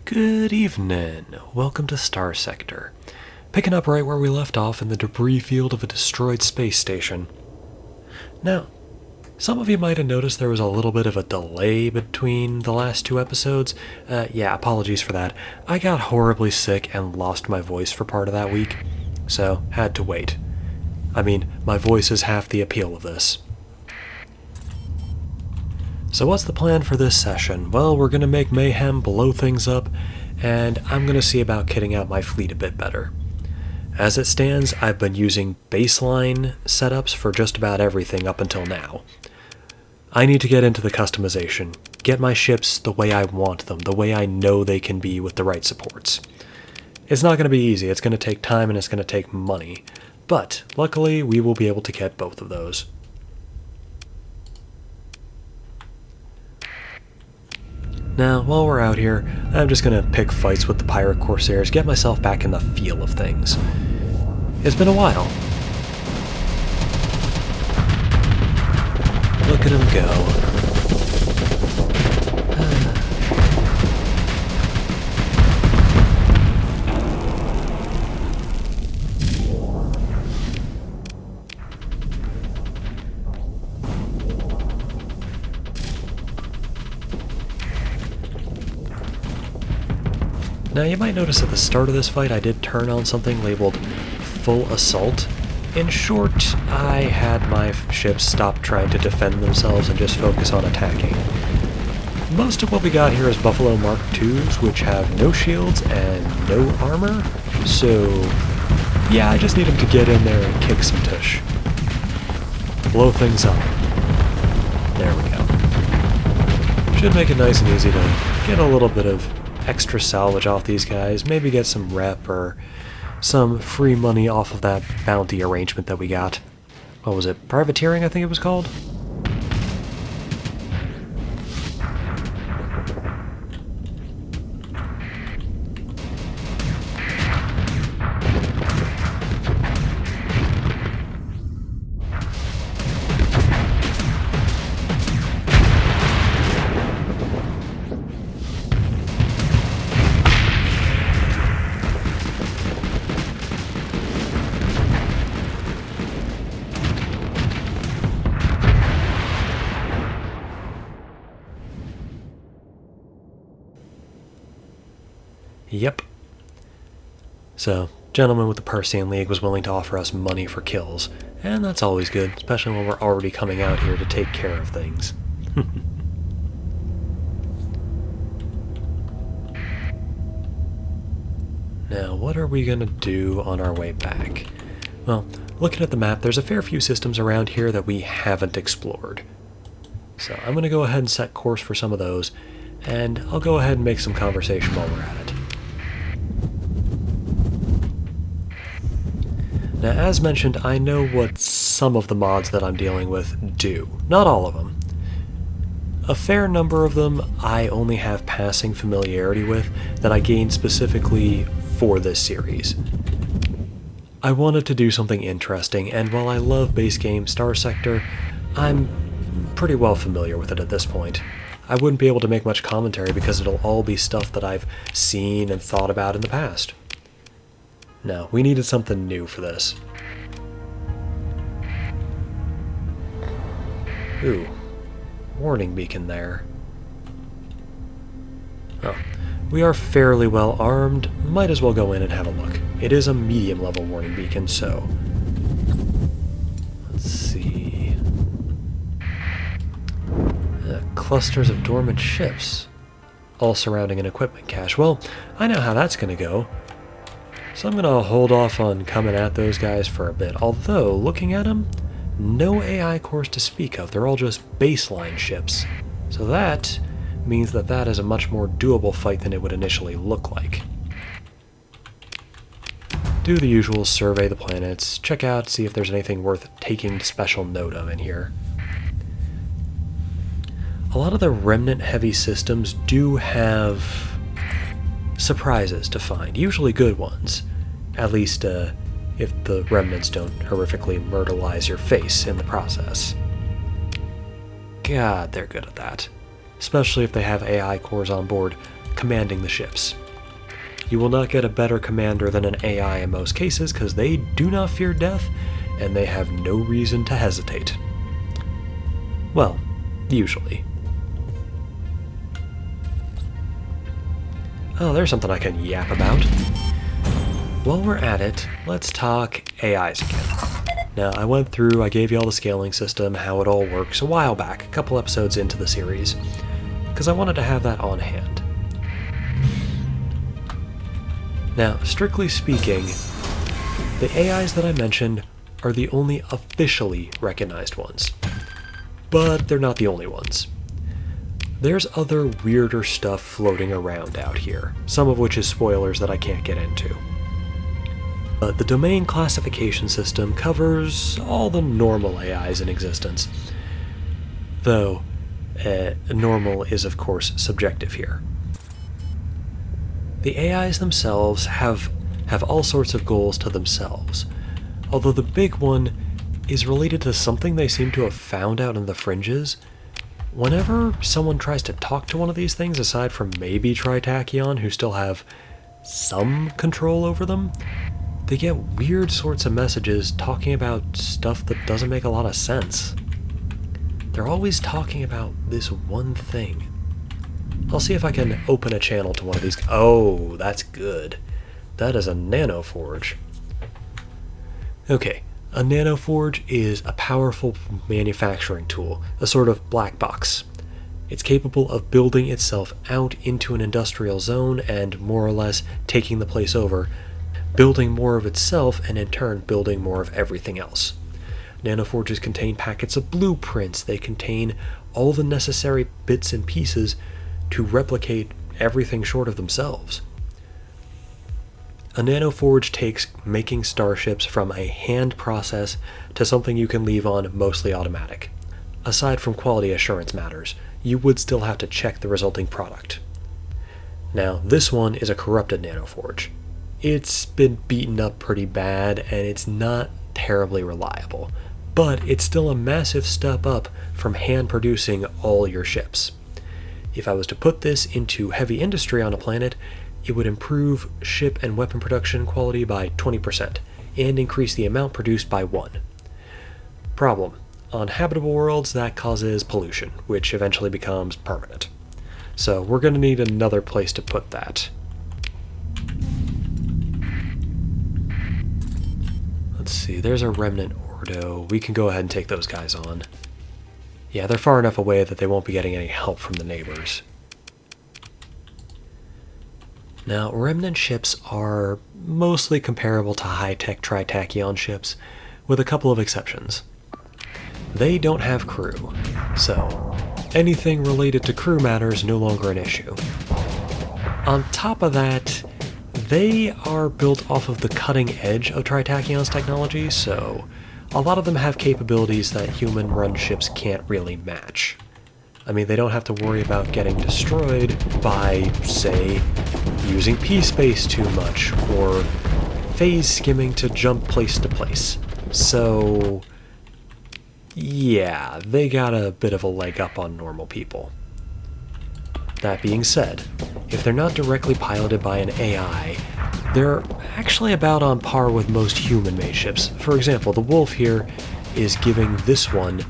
Good evening. Welcome to Starsector. Picking up right where we left off in the debris field of a destroyed space station. Now, some of you might have noticed there was a little bit of a delay between the last two episodes. Yeah, apologies for that. I got horribly sick and lost my voice for part of that week, so had to wait. I mean, my voice is half the appeal of this. So what's the plan for this session? Well, we're going to make mayhem, blow things up, and I'm going to see about kitting out my fleet a bit better. As it stands, I've been using baseline setups for just about everything up until now. I need to get into the customization, get my ships the way I want them, the way I know they can be with the right supports. It's not going to be easy, it's going to take time and it's going to take money, but luckily we will be able to get both of those. Now, while we're out here, I'm just going to pick fights with the Pirate Corsairs, get myself back in the feel of things. It's been a while. Look at him go. Now you might notice at the start of this fight I did turn on something labeled Full Assault. In short, I had my ships stop trying to defend themselves and just focus on attacking. Most of what we got here is Buffalo Mark IIs, which have no shields and no armor, so yeah, I just need them to get in there and kick some tush. Blow things up. There we go. Should make it nice and easy to get a little bit of extra salvage off these guys, maybe get some rep or some free money off of that bounty arrangement that we got. What was it? Privateering, I think it was called? Yep. So, gentleman with the Persean League was willing to offer us money for kills, and that's always good, especially when we're already coming out here to take care of things. Now, what are we gonna do on our way back? Well, looking at the map, there's a fair few systems around here that we haven't explored. So I'm gonna go ahead and set course for some of those, and I'll go ahead and make some conversation while we're at it. Now, as mentioned, I know what some of the mods that I'm dealing with do. Not all of them. A fair number of them I only have passing familiarity with that I gained specifically for this series. I wanted to do something interesting, and while I love base game Starsector, I'm pretty well familiar with it at this point. I wouldn't be able to make much commentary because it'll all be stuff that I've seen and thought about in the past. No, we needed something new for this. Ooh, warning beacon there. Oh, we are fairly well armed, might as well go in and have a look. It is a medium level warning beacon, so let's see. Clusters of dormant ships, all surrounding an equipment cache. Well, I know how that's going to go. So I'm going to hold off on coming at those guys for a bit. Although, looking at them, no AI cores to speak of. They're all just baseline ships. So that means that that is a much more doable fight than it would initially look like. Do the usual, survey the planets, check out, see if there's anything worth taking special note of in here. A lot of the remnant-heavy systems do have surprises to find, usually good ones. At least, if the remnants don't horrifically myrtleize your face in the process. God, they're good at that. Especially if they have AI cores on board. commanding the ships. You will not get a better commander than an AI in most cases, because they do not fear death, and they have no reason to hesitate. Well, usually. Oh, there's something I can yap about. While we're at it, let's talk AIs again. Now, I gave you all the scaling system, how it all works a while back, a couple episodes into the series, because I wanted to have that on hand. Now, strictly speaking, the AIs that I mentioned are the only officially recognized ones. But they're not the only ones. There's other weirder stuff floating around out here, some of which is spoilers that I can't get into. But the domain classification system covers all the normal AIs in existence. Though, normal is of course subjective here. The AIs themselves have all sorts of goals to themselves, although the big one is related to something they seem to have found out in the fringes. Whenever someone tries to talk to one of these things, aside from maybe Tritachyon, who still have some control over them, they get weird sorts of messages talking about stuff that doesn't make a lot of sense. They're always talking about this one thing. I'll see if I can open a channel to one of these. Oh, that's good. That is a nanoforge. Okay, a nanoforge is a powerful manufacturing tool, a sort of black box. It's capable of building itself out into an industrial zone and more or less taking the place over, building more of itself and in turn building more of everything else. Nanoforges contain packets of blueprints. They contain all the necessary bits and pieces to replicate everything short of themselves. A nanoforge takes making starships from a hand process to something you can leave on mostly automatic. Aside from quality assurance matters, you would still have to check the resulting product. Now, this one is a corrupted nanoforge. It's been beaten up pretty bad, and it's not terribly reliable, but it's still a massive step up from hand producing all your ships. If I was to put this into heavy industry on a planet, it would improve ship and weapon production quality by 20% and increase the amount produced by 1. Problem: on habitable worlds, that causes pollution, which eventually becomes permanent. So we're going to need another place to put that. Let's see, there's a remnant Ordo. We can go ahead and take those guys on. Yeah, they're far enough away that they won't be getting any help from the neighbors. Now, remnant ships are mostly comparable to high-tech Tritachyon ships, with a couple of exceptions. They don't have crew, so anything related to crew matters no longer an issue. On top of that, they are built off of the cutting edge of Tritakyon's technology, so a lot of them have capabilities that human-run ships can't really match. I mean, they don't have to worry about getting destroyed by, say, using P-space too much, or phase skimming to jump place to place. So, yeah, they got a bit of a leg up on normal people. That being said, if they're not directly piloted by an AI, they're actually about on par with most human-made ships. For example, the Wolf here is giving this one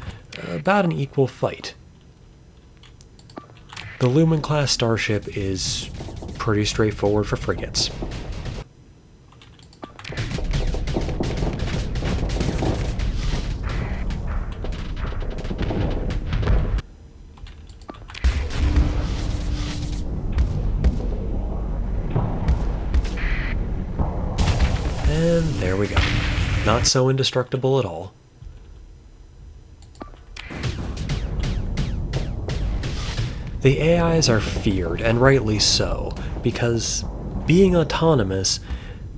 about an equal fight. The Lumen-class starship is pretty straightforward for frigates. And there we go. Not so indestructible at all. The AIs are feared, and rightly so, because being autonomous,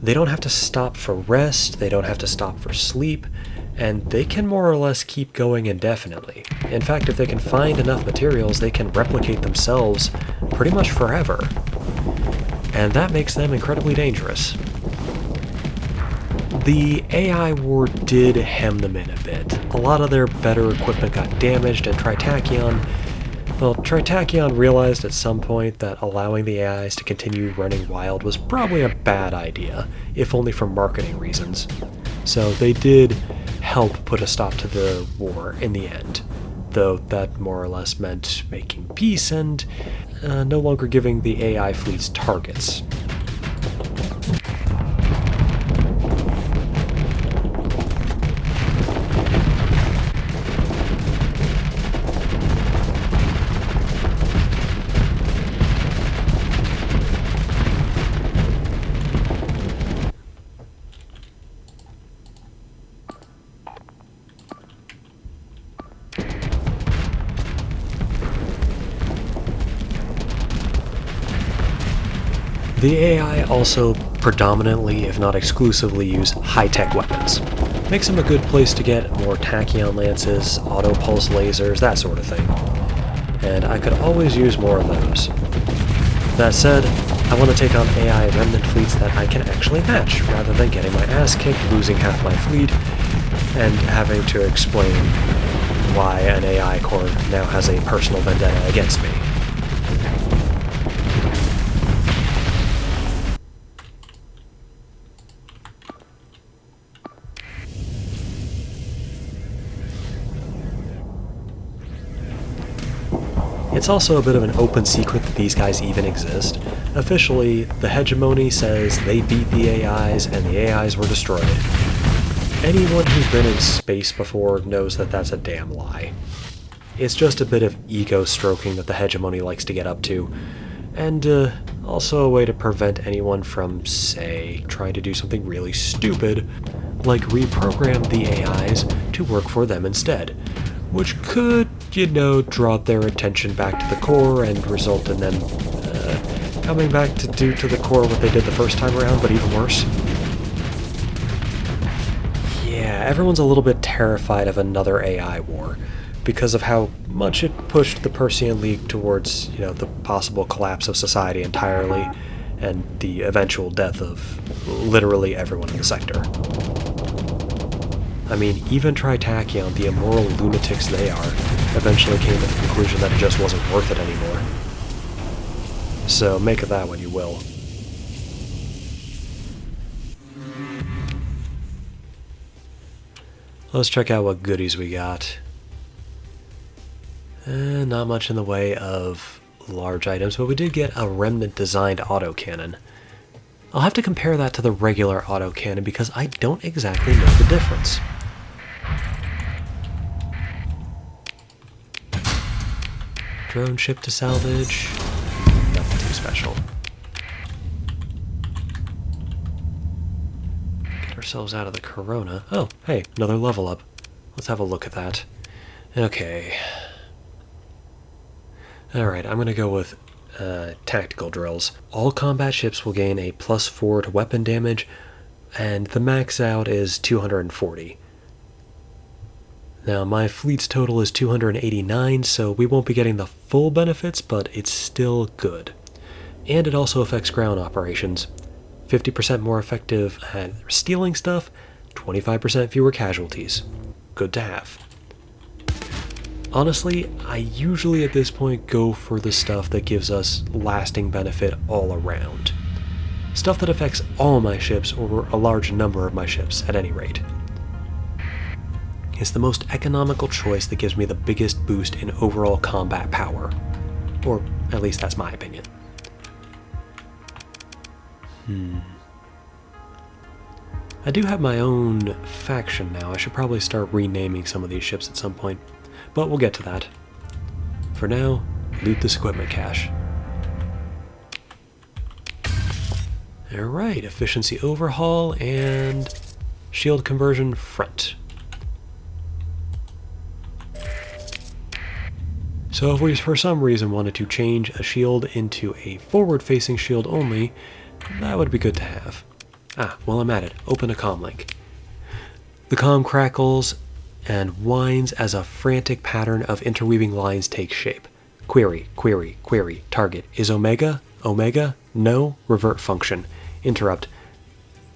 they don't have to stop for rest, they don't have to stop for sleep, and they can more or less keep going indefinitely. In fact, if they can find enough materials, they can replicate themselves pretty much forever. And that makes them incredibly dangerous. The AI war did hem them in a bit. A lot of their better equipment got damaged, and Tritachyon, Well, Tritachyon realized at some point that allowing the AIs to continue running wild was probably a bad idea, if only for marketing reasons. So they did help put a stop to the war in the end, though that more or less meant making peace and no longer giving the AI fleets targets. The AI also predominantly, if not exclusively, use high-tech weapons. Makes them a good place to get more tachyon lances, auto-pulse lasers, that sort of thing. And I could always use more of those. That said, I want to take on AI remnant fleets that I can actually match, rather than getting my ass kicked, losing half my fleet, and having to explain why an AI core now has a personal vendetta against me. It's also a bit of an open secret that these guys even exist. Officially, the hegemony says they beat the AIs and the AIs were destroyed. Anyone who's been in space before knows that that's a damn lie. It's just a bit of ego stroking that the hegemony likes to get up to, and also a way to prevent anyone from, say, trying to do something really stupid, like reprogram the AIs to work for them instead, which could, draw their attention back to the core and result in them coming back to do to the core what they did the first time around, but even worse. Yeah, everyone's a little bit terrified of another AI war because of how much it pushed the Persean League towards, the possible collapse of society entirely and the eventual death of literally everyone in the sector. I mean, even Tritachyon, the immoral lunatics they are, eventually came to the conclusion that it just wasn't worth it anymore. So make of that what you will. Let's check out what goodies we got. Not much in the way of large items, but we did get a remnant-designed autocannon. I'll have to compare that to the regular autocannon because I don't exactly know the difference. Drone ship to salvage. Nothing too special. Get ourselves out of the Corona. Oh, hey, another level up. Let's have a look at that. Okay. Alright, I'm going to go with tactical drills. All combat ships will gain a +4 to weapon damage, and the max out is 240. Now, my fleet's total is 289, so we won't be getting the full benefits, but it's still good. And it also affects ground operations. 50% more effective at stealing stuff, 25% fewer casualties. Good to have. Honestly, I usually at this point go for the stuff that gives us lasting benefit all around. Stuff that affects all my ships, or a large number of my ships at any rate. It's the most economical choice that gives me the biggest boost in overall combat power. Or at least that's my opinion. I do have my own faction now. I should probably start renaming some of these ships at some point. But we'll get to that. For now, loot this equipment cache. Alright, efficiency overhaul and shield conversion front. So if we for some reason wanted to change a shield into a forward-facing shield only, that would be good to have. While I'm at it, open a comm link. The comm crackles and whines as a frantic pattern of interweaving lines takes shape. Query, query, query, target. Is Omega? Omega? No, revert function. Interrupt.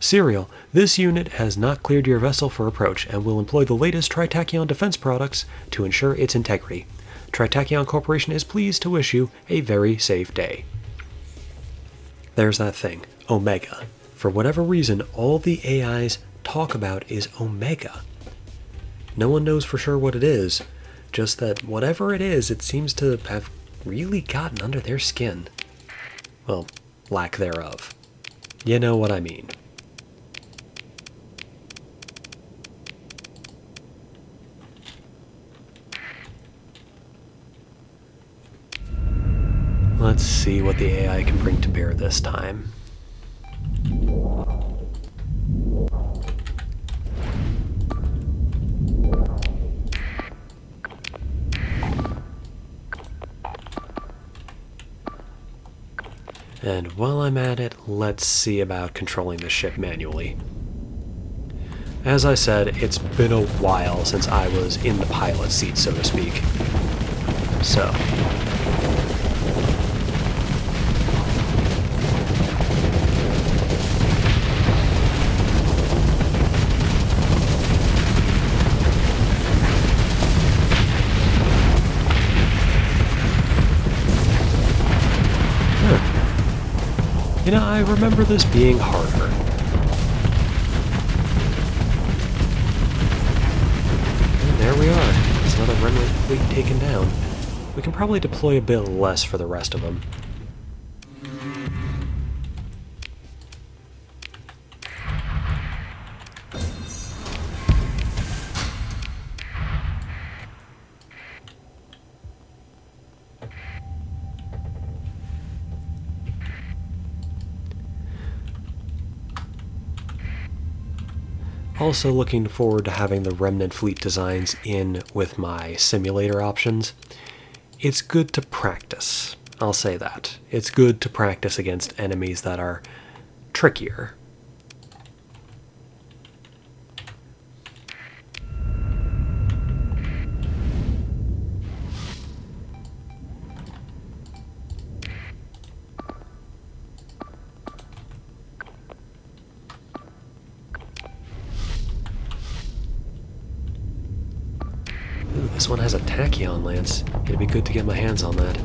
Serial, this unit has not cleared your vessel for approach and will employ the latest Tritachyon defense products to ensure its integrity. Tritachyon Corporation is pleased to wish you a very safe day. There's that thing, Omega. For whatever reason, all the AIs talk about is Omega. No one knows for sure what it is, just that whatever it is, it seems to have really gotten under their skin. Well, lack thereof. You know what I mean. Let's see what the AI can bring to bear this time. And while I'm at it, let's see about controlling the ship manually. As I said, it's been a while since I was in the pilot seat, so to speak. So, you know, I remember this being harder. And there we are. It's another remnant fleet taken down. We can probably deploy a bit less for the rest of them. Also looking forward to having the remnant fleet designs in with my simulator options. It's good to practice, I'll say that. It's good to practice against enemies that are trickier. This one has a tachyon lance. It'd be good to get my hands on that.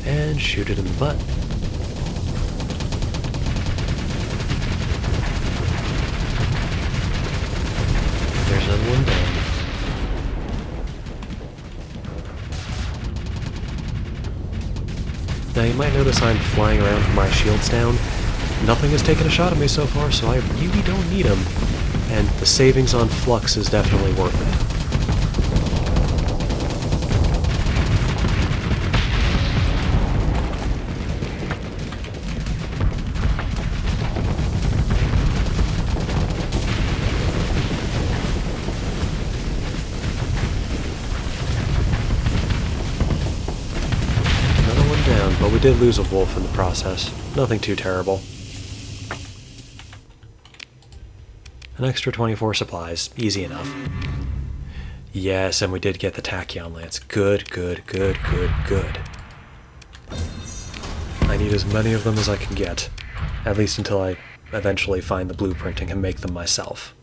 And shoot it in the butt. There's another one down. Now you might notice I'm flying around with my shields down. Nothing has taken a shot at me so far, so I really don't need them. And the savings on flux is definitely worth it. But we did lose a wolf in the process. Nothing too terrible. An extra 24 supplies. Easy enough. Yes, and we did get the tachyon lance. Good, good, good, good, good. I need as many of them as I can get. At least until I eventually find the blueprint and can make them myself.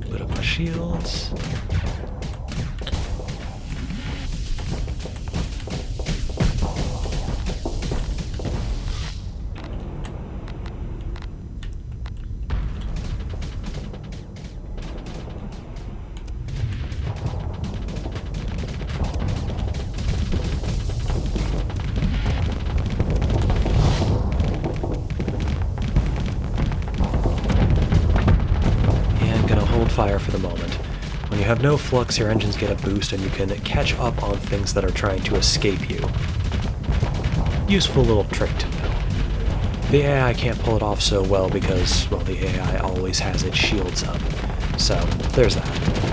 Put up my shields. Fire for the moment. When you have no flux, your engines get a boost and you can catch up on things that are trying to escape you. Useful little trick to know. The AI can't pull it off so well because, well, the AI always has its shields up. So, there's that.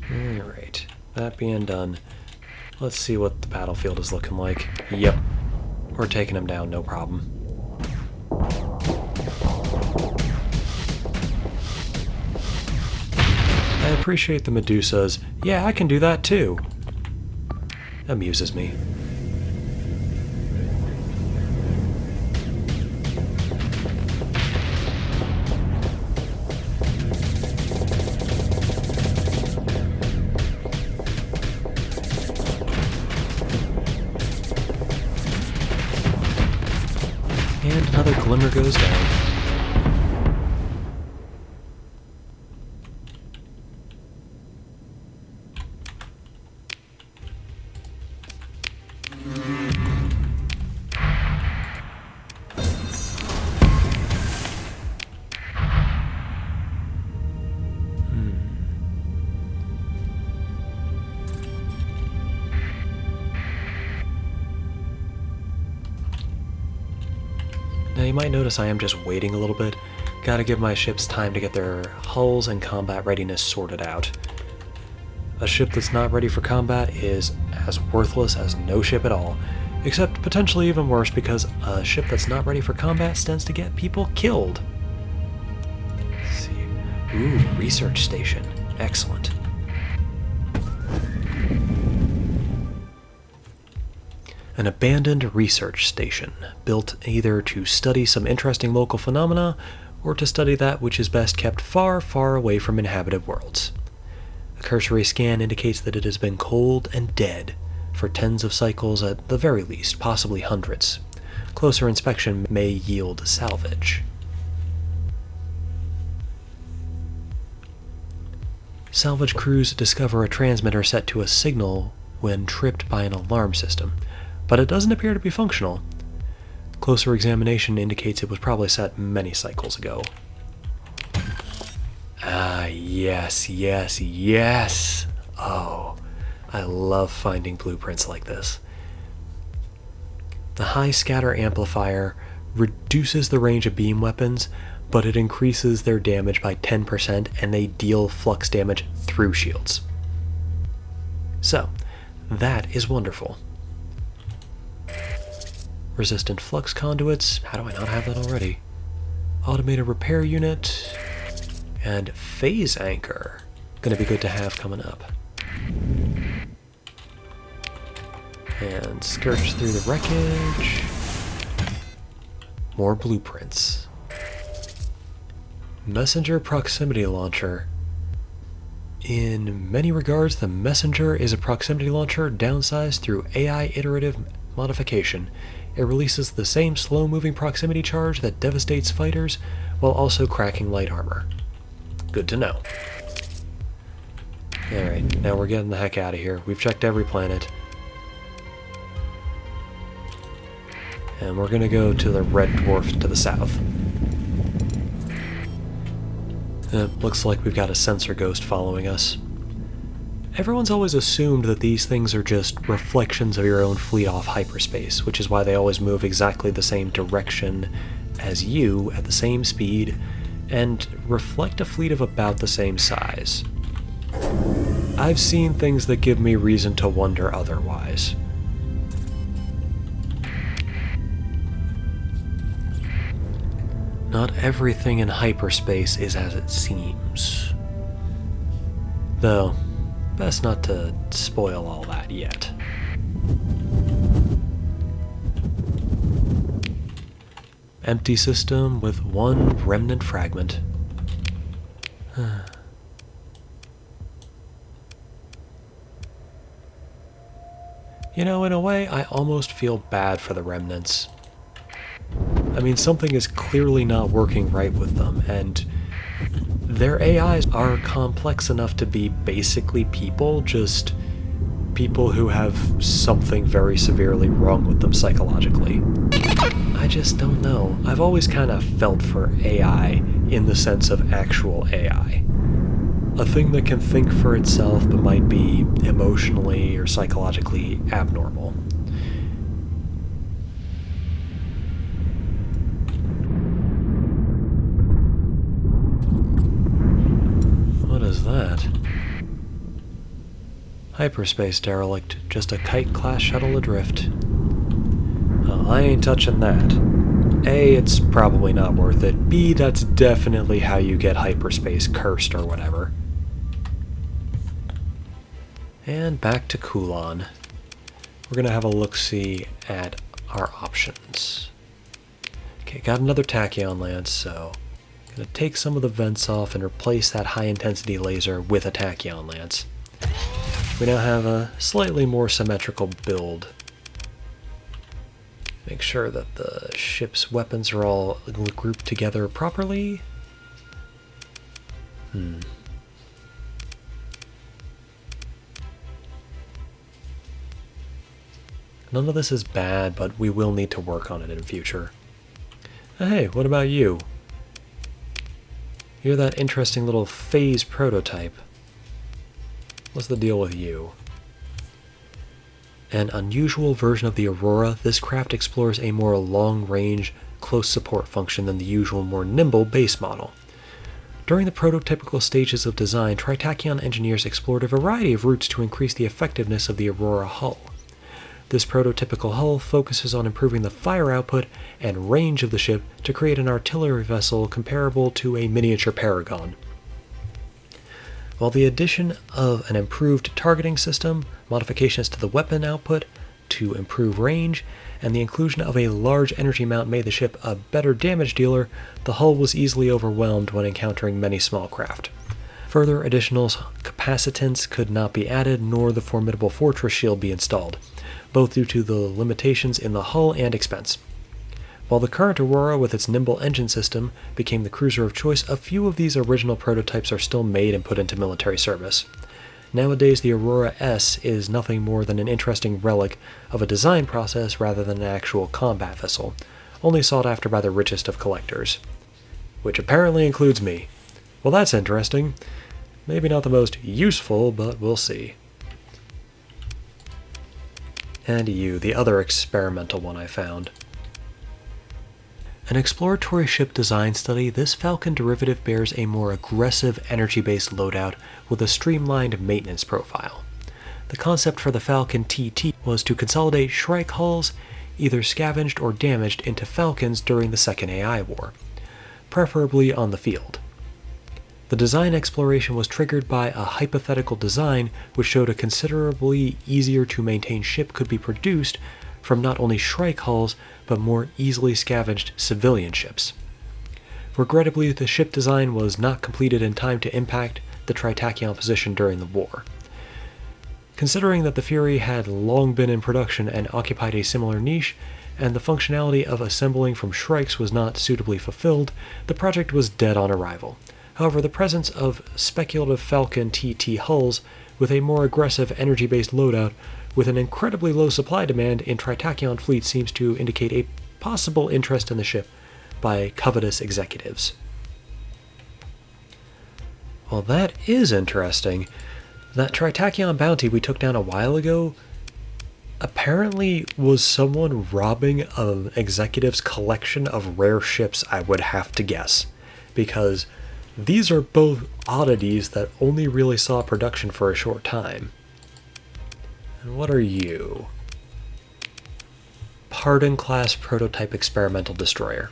Alright, that being done, let's see what the battlefield is looking like. Yep, we're taking him down, no problem. I appreciate the Medusa's, yeah, I can do that too. Amuses me. And another glimmer goes down. Now you might notice I am just waiting a little bit. Gotta give my ships time to get their hulls and combat readiness sorted out. A ship that's not ready for combat is as worthless as no ship at all, except potentially even worse because a ship that's not ready for combat tends to get people killed. Let's see. Ooh, research station. Excellent. An abandoned research station, built either to study some interesting local phenomena, or to study that which is best kept far, far away from inhabited worlds. A cursory scan indicates that it has been cold and dead for tens of cycles at the very least, possibly hundreds. Closer inspection may yield salvage. Salvage crews discover a transmitter set to a signal when tripped by an alarm system, but it doesn't appear to be functional. Closer examination indicates it was probably set many cycles ago. Ah, yes, yes, yes! Oh, I love finding blueprints like this. The high scatter amplifier reduces the range of beam weapons, but it increases their damage by 10% and they deal flux damage through shields. So, that is wonderful. Resistant flux conduits, how do I not have that already? Automated repair unit, and phase anchor. Gonna be good to have coming up. And skirts through the wreckage. More blueprints. Messenger proximity launcher. In many regards, the Messenger is a proximity launcher downsized through AI iterative modification. It releases the same slow-moving proximity charge that devastates fighters, while also cracking light armor. Good to know. Alright, now we're getting the heck out of here. We've checked every planet. And we're gonna go to the red dwarf to the south. It looks like we've got a sensor ghost following us. Everyone's always assumed that these things are just reflections of your own fleet off hyperspace, which is why they always move exactly the same direction as you at the same speed and reflect a fleet of about the same size. I've seen things that give me reason to wonder otherwise. Not everything in hyperspace is as it seems. Though, best not to spoil all that yet. Empty system with one remnant fragment. You know, in a way, I almost feel bad for the remnants. I mean, something is clearly not working right with them, and their AIs are complex enough to be basically people, just people who have something very severely wrong with them psychologically. I just don't know. I've always kind of felt for AI in the sense of actual AI. A thing that can think for itself but might be emotionally or psychologically abnormal. What is that? Hyperspace derelict, just a kite-class shuttle adrift. Oh, I ain't touching that. A, it's probably not worth it. B, that's definitely how you get hyperspace cursed or whatever. And back to Kulon. We're gonna have a look-see at our options. Okay, got another tachyon lance, so gonna take some of the vents off and replace that high-intensity laser with a tachyon lance. We now have a slightly more symmetrical build. Make sure that the ship's weapons are all grouped together properly. None of this is bad, but we will need to work on it in future. Hey, what about you? You're that interesting little phase prototype. What's the deal with you? An unusual version of the Aurora, this craft explores a more long-range, close support function than the usual more nimble base model. During the prototypical stages of design, Tritachyon engineers explored a variety of routes to increase the effectiveness of the Aurora hull. This prototypical hull focuses on improving the fire output and range of the ship to create an artillery vessel comparable to a miniature Paragon. While the addition of an improved targeting system, modifications to the weapon output to improve range, and the inclusion of a large energy mount made the ship a better damage dealer, the hull was easily overwhelmed when encountering many small craft. Further additional capacitance could not be added, nor the formidable fortress shield be installed, both due to the limitations in the hull and expense. While the current Aurora with its nimble engine system became the cruiser of choice, a few of these original prototypes are still made and put into military service. Nowadays, the Aurora S is nothing more than an interesting relic of a design process rather than an actual combat vessel, only sought after by the richest of collectors. Which apparently includes me. Well, that's interesting. Maybe not the most useful, but we'll see. And you, the other experimental one I found. An exploratory ship design study, this Falcon derivative bears a more aggressive energy-based loadout with a streamlined maintenance profile. The concept for the Falcon TT was to consolidate Shrike hulls, either scavenged or damaged, into Falcons during the Second AI War, preferably on the field. The design exploration was triggered by a hypothetical design which showed a considerably easier to maintain ship could be produced from not only Shrike hulls, but more easily scavenged civilian ships. Regrettably, the ship design was not completed in time to impact the Tritachyon position during the war. Considering that the Fury had long been in production and occupied a similar niche, and the functionality of assembling from Shrikes was not suitably fulfilled, the project was dead on arrival. However, the presence of speculative Falcon TT hulls with a more aggressive energy-based loadout with an incredibly low supply demand in Tritachyon fleet seems to indicate a possible interest in the ship by covetous executives. Well, that is interesting. That Tritachyon bounty we took down a while ago apparently was someone robbing an executive's collection of rare ships, I would have to guess, because these are both oddities that only really saw production for a short time. And what are you? Pardon-class prototype experimental destroyer.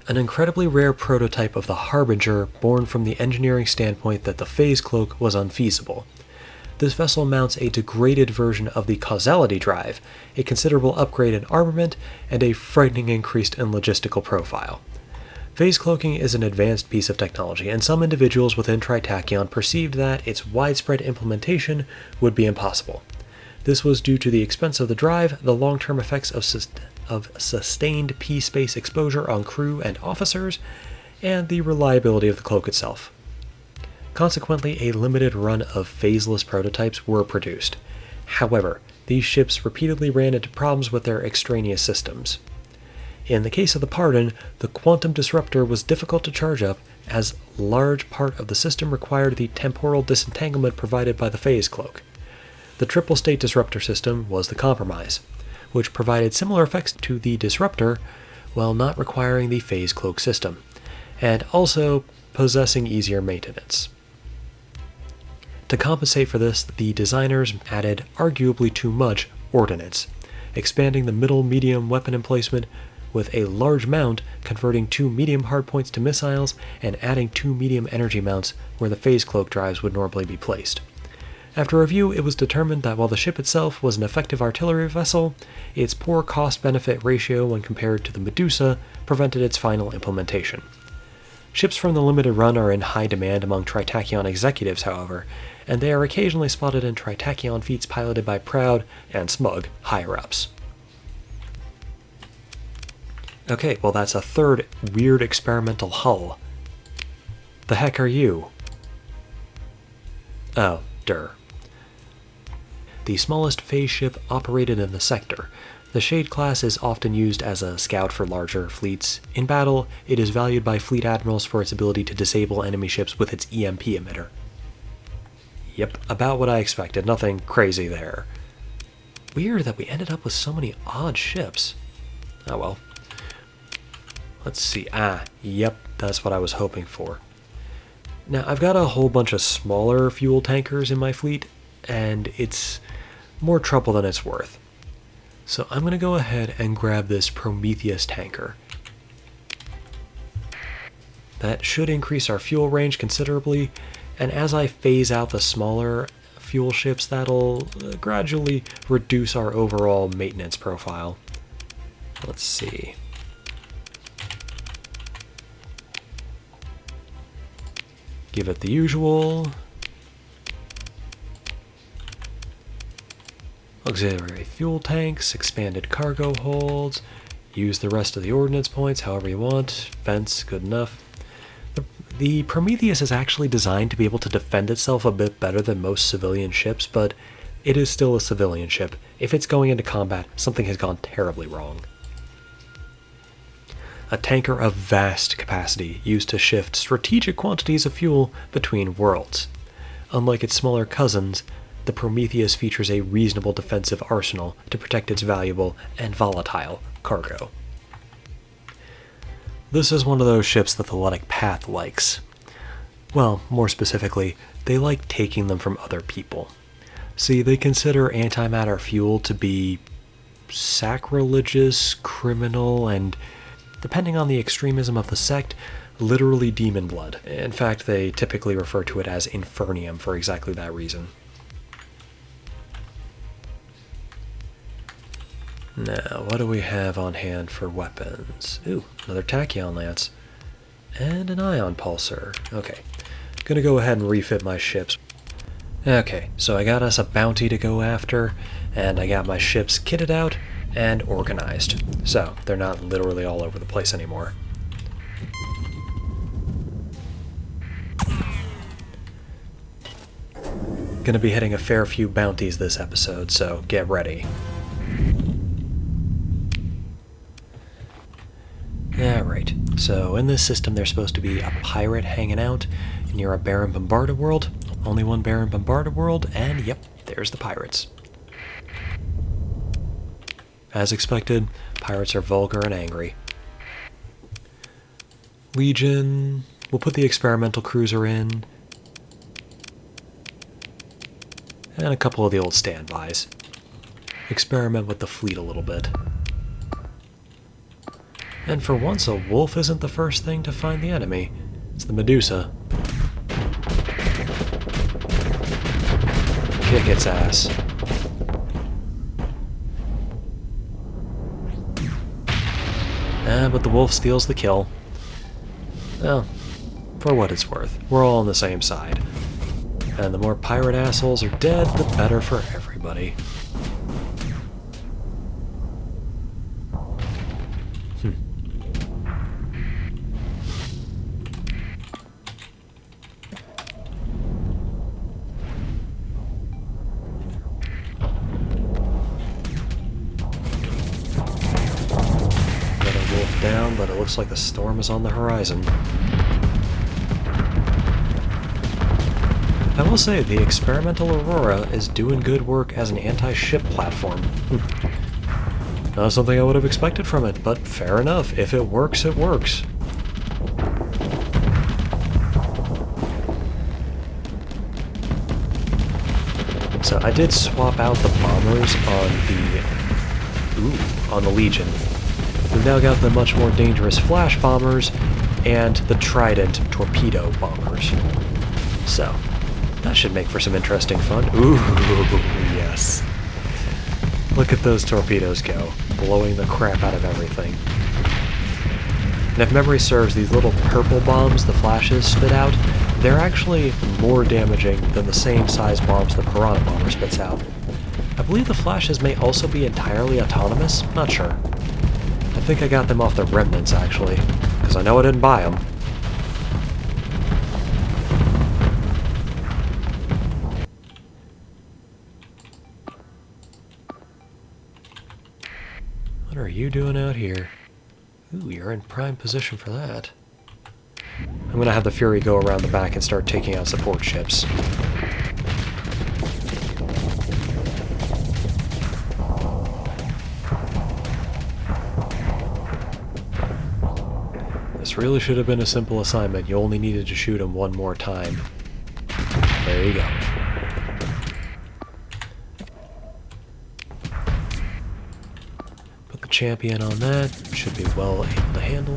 An incredibly rare prototype of the Harbinger born from the engineering standpoint that the phase cloak was unfeasible. This vessel mounts a degraded version of the causality drive, a considerable upgrade in armament, and a frightening increase in logistical profile. Phase cloaking is an advanced piece of technology, and some individuals within Tritachyon perceived that its widespread implementation would be impossible. This was due to the expense of the drive, the long-term effects of of sustained P-space exposure on crew and officers, and the reliability of the cloak itself. Consequently, a limited run of phaseless prototypes were produced. However, these ships repeatedly ran into problems with their extraneous systems. In the case of the Pardon, the quantum disruptor was difficult to charge up, as large part of the system required the temporal disentanglement provided by the phase cloak. The triple state disruptor system was the compromise, which provided similar effects to the disruptor while not requiring the phase cloak system, and also possessing easier maintenance. To compensate for this, the designers added arguably too much ordnance, expanding the middle-medium weapon emplacement with a large mount, converting 2 medium hardpoints to missiles, and adding 2 medium energy mounts where the phase cloak drives would normally be placed. After review, it was determined that while the ship itself was an effective artillery vessel, its poor cost-benefit ratio when compared to the Medusa prevented its final implementation. Ships from the limited run are in high demand among Tritachyon executives, however, and they are occasionally spotted in Tritachyon feats piloted by proud and smug higher-ups. Okay, well that's a third weird experimental hull. The heck are you? Oh, the smallest phase ship operated in the sector. The Shade class is often used as a scout for larger fleets. In battle, it is valued by fleet admirals for its ability to disable enemy ships with its EMP emitter. Yep, about what I expected, nothing crazy there. Weird that we ended up with so many odd ships. Oh well. Let's see, yep, that's what I was hoping for. Now, I've got a whole bunch of smaller fuel tankers in my fleet, and it's more trouble than it's worth. So I'm going to go ahead and grab this Prometheus tanker. That should increase our fuel range considerably, and as I phase out the smaller fuel ships, that'll gradually reduce our overall maintenance profile. Let's see. Give it the usual. Auxiliary fuel tanks, expanded cargo holds, use the rest of the ordnance points however you want, vents, good enough. The Prometheus is actually designed to be able to defend itself a bit better than most civilian ships, but it is still a civilian ship. If it's going into combat, something has gone terribly wrong. A tanker of vast capacity used to shift strategic quantities of fuel between worlds. Unlike its smaller cousins, the Prometheus features a reasonable defensive arsenal to protect its valuable and volatile cargo. This is one of those ships that the Ludic Path likes. Well, more specifically, they like taking them from other people. See, they consider antimatter fuel to be sacrilegious, criminal, and, depending on the extremism of the sect, literally demon blood. In fact, they typically refer to it as infernium for exactly that reason. Now, what do we have on hand for weapons? Ooh, another Tachyon Lance. And an Ion Pulsar. Okay, gonna go ahead and refit my ships. Okay, so I got us a bounty to go after, and I got my ships kitted out and organized. So, they're not literally all over the place anymore. Gonna be hitting a fair few bounties this episode, so get ready. Alright, so in this system there's supposed to be a pirate hanging out near a Baron Bombarda world. Only one Baron Bombarda world, and yep, there's the pirates. As expected, pirates are vulgar and angry. Legion, we'll put the experimental cruiser in. And a couple of the old standbys. Experiment with the fleet a little bit. And for once, a wolf isn't the first thing to find the enemy. It's the Medusa. Kick its ass. But the wolf steals the kill. Well, for what it's worth, we're all on the same side. And the more pirate assholes are dead, the better for everybody. it looks like the storm is on the horizon. I will say, the experimental Aurora is doing good work as an anti-ship platform. Not something I would have expected from it, but fair enough. If it works, it works. So I did swap out the bombers on the Legion. We've now got the much more dangerous flash bombers and the Trident torpedo bombers. So that should make for some interesting fun. Ooh, yes. Look at those torpedoes go, blowing the crap out of everything. And if memory serves, these little purple bombs the flashes spit out, they're actually more damaging than the same size bombs the Piranha bomber spits out. I believe the flashes may also be entirely autonomous, not sure. I think I got them off the remnants, actually, because I know I didn't buy them. What are you doing out here? Ooh, you're in prime position for that. I'm going to have the Fury go around the back and start taking out support ships. This really should have been a simple assignment. You only needed to shoot him one more time. There you go. Put the champion on that. Should be well able to handle.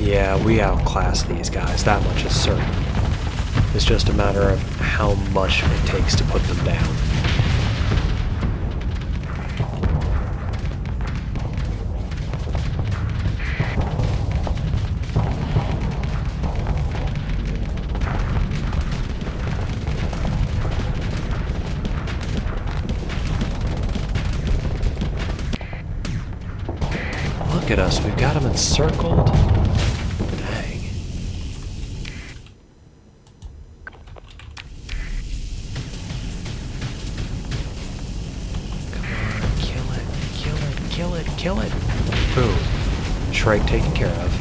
Yeah, we outclass these guys, that much is certain. It's just a matter of how much it takes to put them down. Look at us, we've got them encircled. Kill it. Boom. Shrike taken care of.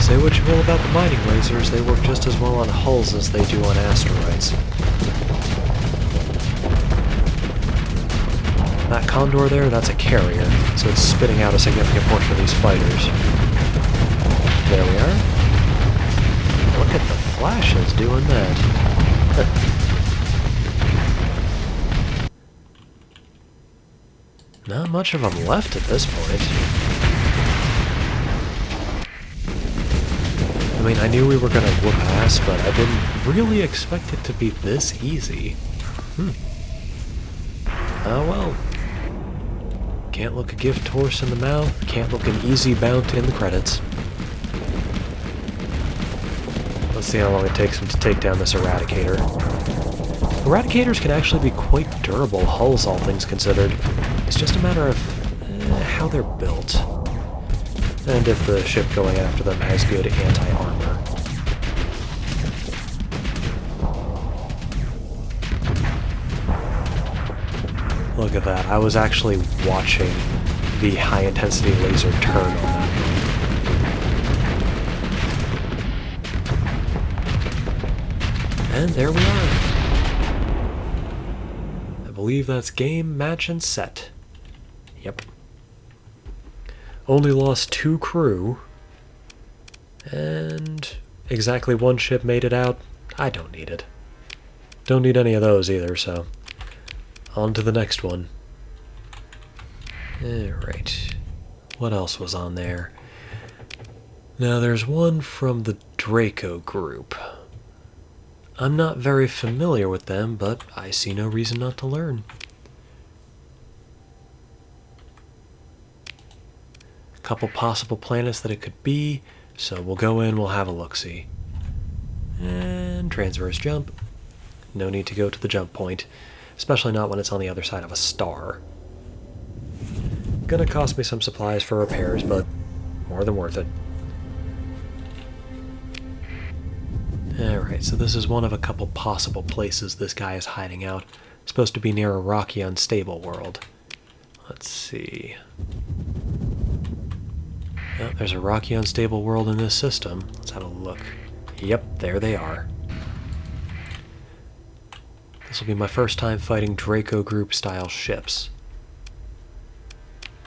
Say what you will about the mining lasers, they work just as well on hulls as they do on asteroids. That Condor there, that's a carrier, so it's spitting out a significant portion of these fighters. There we are. Look at the flashes doing that. Not much of them left at this point. I mean, I knew we were gonna whoop ass, but I didn't really expect it to be this easy. Oh well. Can't look a gift horse in the mouth, can't look an easy bout in the credits. Let's see how long it takes them to take down this Eradicator. Eradicators can actually be quite durable hulls, all things considered. It's just a matter of how they're built. And if the ship going after them has good anti-armor. Look at that, I was actually watching the high-intensity laser turn on that. And there we are. I believe that's game, match, and set. Yep. Only lost 2 crew. And exactly 1 ship made it out. I don't need it. Don't need any of those either, so... on to the next one. Alright. What else was on there? Now there's one from the Draco group. I'm not very familiar with them, but I see no reason not to learn. A couple possible planets that it could be, so we'll go in, we'll have a look-see. And transverse jump. No need to go to the jump point, especially not when it's on the other side of a star. Gonna cost me some supplies for repairs, but more than worth it. Alright, so this is one of a couple possible places this guy is hiding out. It's supposed to be near a rocky, unstable world. Let's see. Oh, there's a rocky, unstable world in this system. Let's have a look. Yep, there they are. This will be my first time fighting Draco group style ships.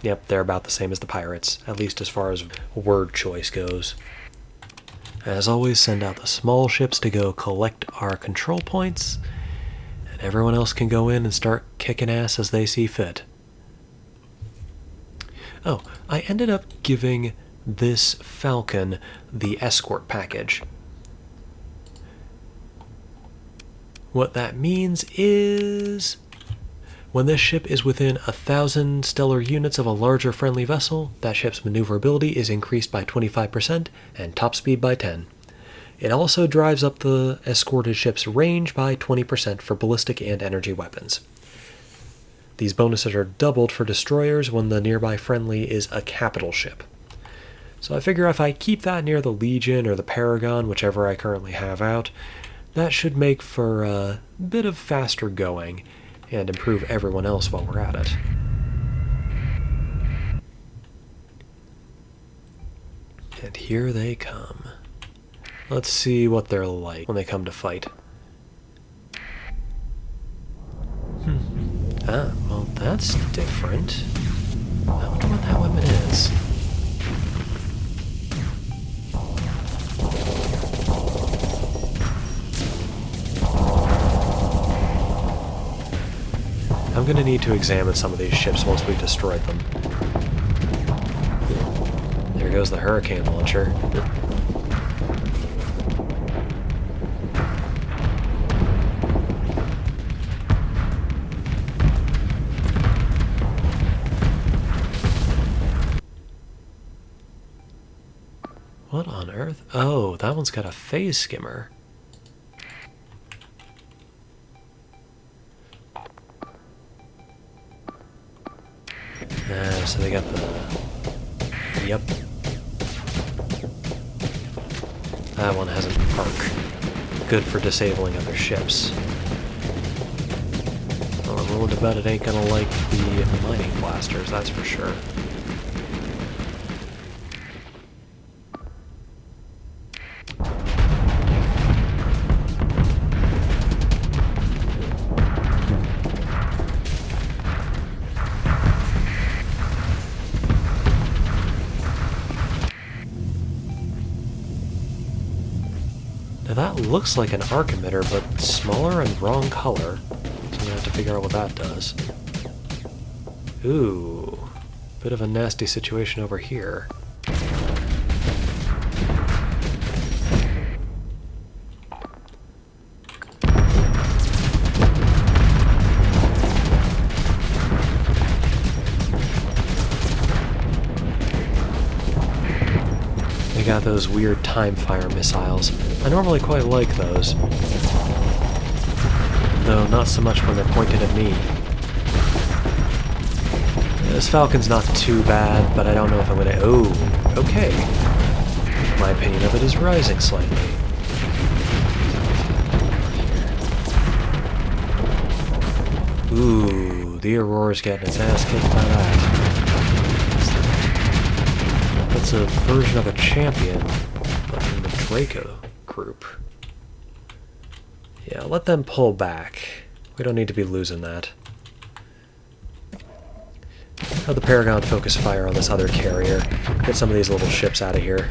Yep, they're about the same as the pirates, at least as far as word choice goes. As always, send out the small ships to go collect our control points, and everyone else can go in and start kicking ass as they see fit. Oh, I ended up giving this Falcon the escort package. What that means is, when this ship is within 1,000 stellar units of a larger friendly vessel, that ship's maneuverability is increased by 25% and top speed by 10. It also drives up the escorted ship's range by 20% for ballistic and energy weapons. These bonuses are doubled for destroyers when the nearby friendly is a capital ship. So I figure if I keep that near the Legion or the Paragon, whichever I currently have out, that should make for a bit of faster going and improve everyone else while we're at it. And here they come. Let's see what they're like when they come to fight. Ah, well that's different. I wonder what that weapon is. I'm going to need to examine some of these ships once we've destroyed them. There goes the hurricane launcher. What on earth? Oh, that one's got a phase skimmer. So they got the... Yep. That one has an arc. Good for disabling other ships. Well, I'm willing to bet it ain't gonna like the mining blasters, that's for sure. Now that looks like an arc emitter, but smaller and wrong color. So I'm gonna have to figure out what that does. Ooh, bit of a nasty situation over here. They got those weird time fire missiles. I normally quite like those. Though not so much when they're pointed at me. This Falcon's not too bad, but I don't know if I'm gonna... Oh, okay. My opinion of it is rising slightly. Ooh, the Aurora's getting its ass kicked by that. That's a version of a champion, but in the Draco group. Yeah, let them pull back. We don't need to be losing that. Have the Paragon focus fire on this other carrier. Get some of these little ships out of here.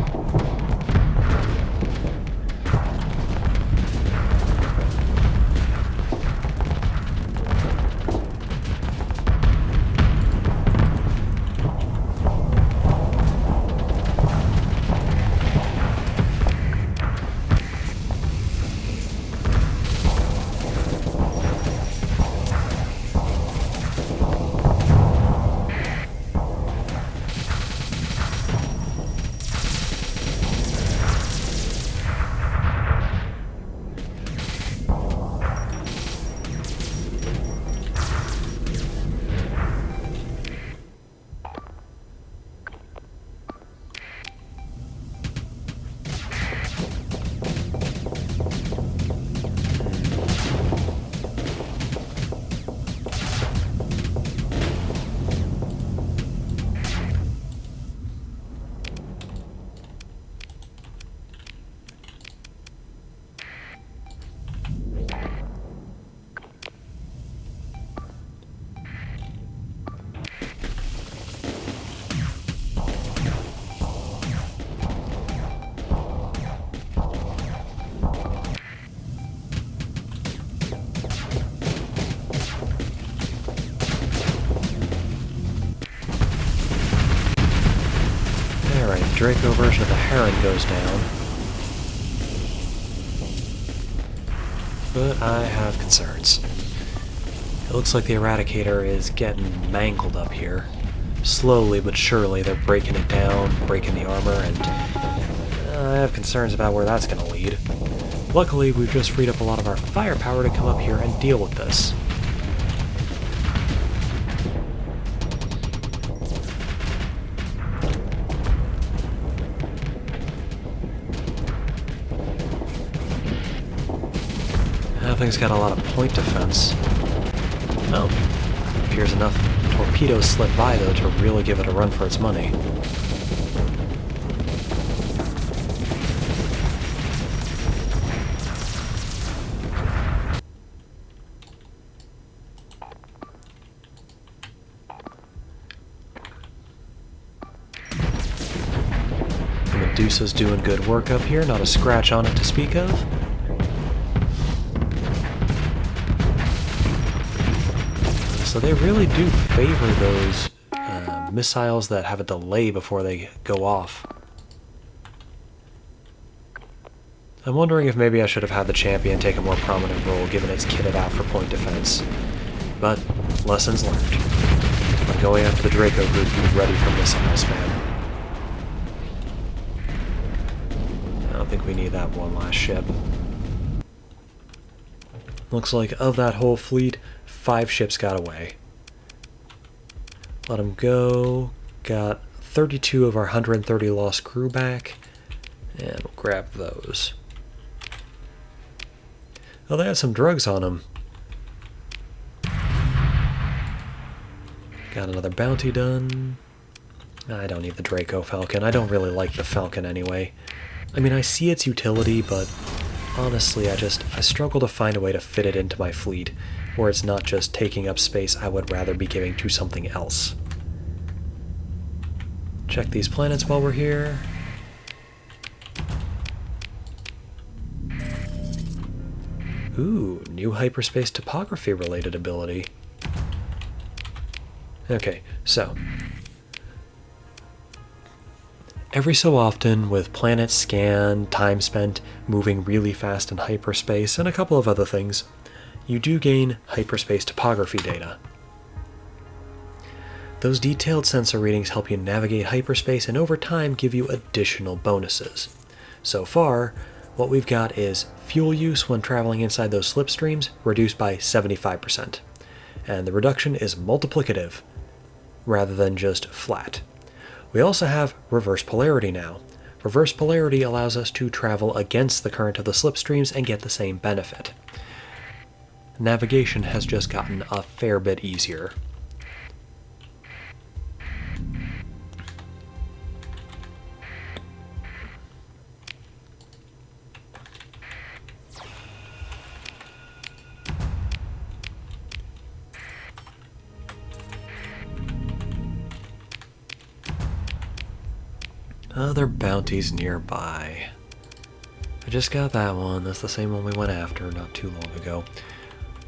Alright, the Draco version of the Heron goes down. But I have concerns. It looks like the Eradicator is getting mangled up here. Slowly but surely they're breaking it down, breaking the armor, and I have concerns about where that's going to lead. Luckily, we've just freed up a lot of our firepower to come up here and deal with this. That thing's got a lot of point defense. Oh, appears enough torpedoes slip by, though, to really give it a run for its money. The Medusa's doing good work up here, not a scratch on it to speak of. So they really do favor those missiles that have a delay before they go off. I'm wondering if maybe I should have had the champion take a more prominent role given it's kitted out for point defense. But, lessons learned. When going after the Draco group, be ready for missiles, man. I don't think we need that one last ship. Looks like of that whole fleet, 5 ships got away. Let them go. Got 32 of our 130 lost crew back. And we'll grab those. Oh, they had some drugs on them. Got another bounty done. I don't need the Draco Falcon. I don't really like the Falcon anyway. I mean, I see its utility, but honestly, I struggle to find a way to fit it into my fleet where it's not just taking up space I would rather be giving to something else. Check these planets while we're here. Ooh, new hyperspace topography related ability. Okay, so every so often, with planet scan, time spent moving really fast in hyperspace, and a couple of other things, you do gain hyperspace topography data. Those detailed sensor readings help you navigate hyperspace and over time give you additional bonuses. So far, what we've got is fuel use when traveling inside those slipstreams reduced by 75%. And the reduction is multiplicative rather than just flat. We also have reverse polarity now. Reverse polarity allows us to travel against the current of the slipstreams and get the same benefit. Navigation has just gotten a fair bit easier. Other bounties nearby. I just got that one. That's the same one we went after not too long ago.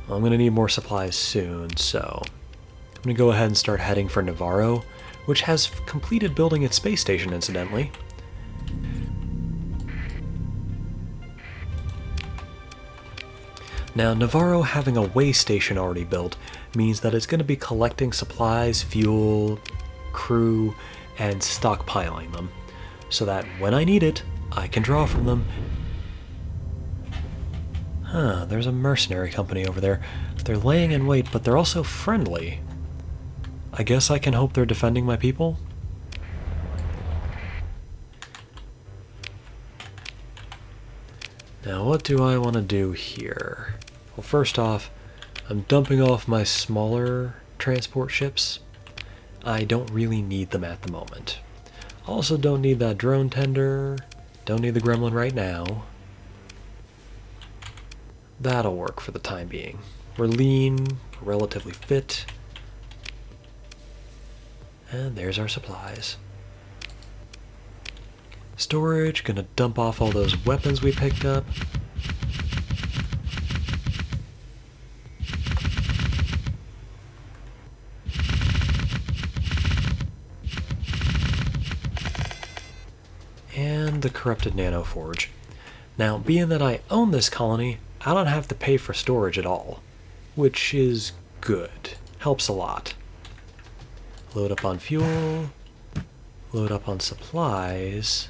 Well, I'm going to need more supplies soon, so I'm going to go ahead and start heading for Navarro, which has completed building its space station, incidentally. Now, Navarro having a way station already built means that it's going to be collecting supplies, fuel, crew, and stockpiling them, so that when I need it, I can draw from them. Huh, there's a mercenary company over there. They're laying in wait, but they're also friendly. I guess I can hope they're defending my people? Now, what do I want to do here? Well, first off, I'm dumping off my smaller transport ships. I don't really need them at the moment. Also don't need that drone tender. Don't need the gremlin right now. That'll work for the time being. We're lean, relatively fit. And there's our supplies. Storage, gonna dump off all those weapons we picked up. and the corrupted nanoforge. Now, being that I own this colony, I don't have to pay for storage at all, which is good. Helps a lot. Load up on fuel, load up on supplies,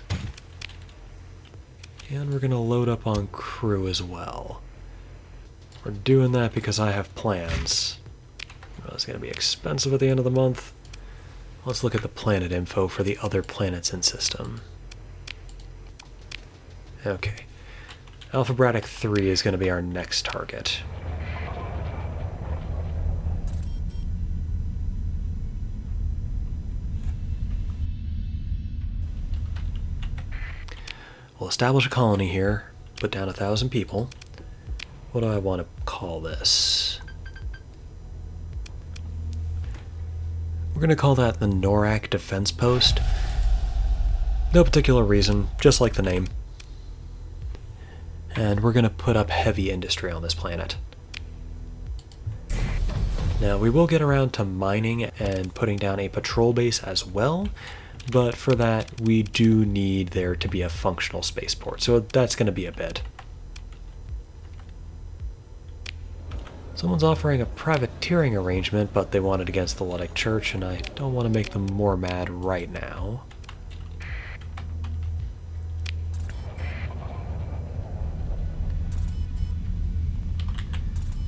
and we're going to load up on crew as well. We're doing that because I have plans. Well, it's going to be expensive at the end of the month. Let's look at the planet info for the other planets in system. Okay. Alpha Braddock 3 is going to be our next target. We'll establish a colony here, put down 1,000 people. What do I want to call this? We're going to call that the Norak Defense Post. No particular reason, just like the name. And we're going to put up heavy industry on this planet. Now, we will get around to mining and putting down a patrol base as well, but for that, we do need there to be a functional spaceport, so that's going to be a bit. Someone's offering a privateering arrangement, but they want it against the Ludic Church, and I don't want to make them more mad right now.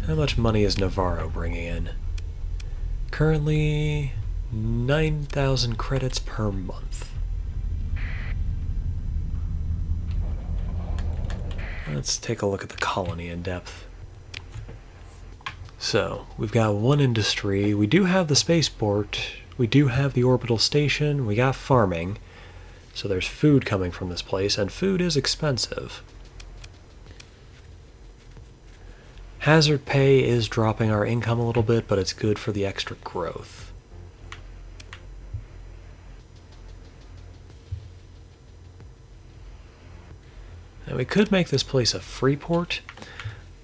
How much money is Navarro bringing in? Currently, 9,000 credits per month. Let's take a look at the colony in depth. So, we've got one industry, we do have the spaceport, we do have the orbital station, we got farming, so there's food coming from this place, and food is expensive. Hazard pay is dropping our income a little bit, but it's good for the extra growth. Now we could make this place a free port.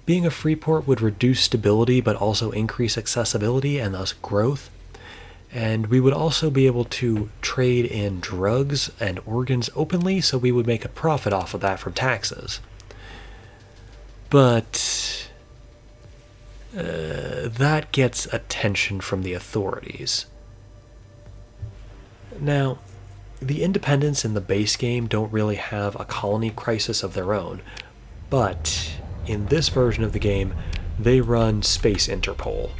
Being a free port would reduce stability but also increase accessibility and thus growth. And we would also be able to trade in drugs and organs openly, so we would make a profit off of that from taxes. But that gets attention from the authorities. Now, the independents in the base game don't really have a colony crisis of their own, but in this version of the game, they run Space Interpol.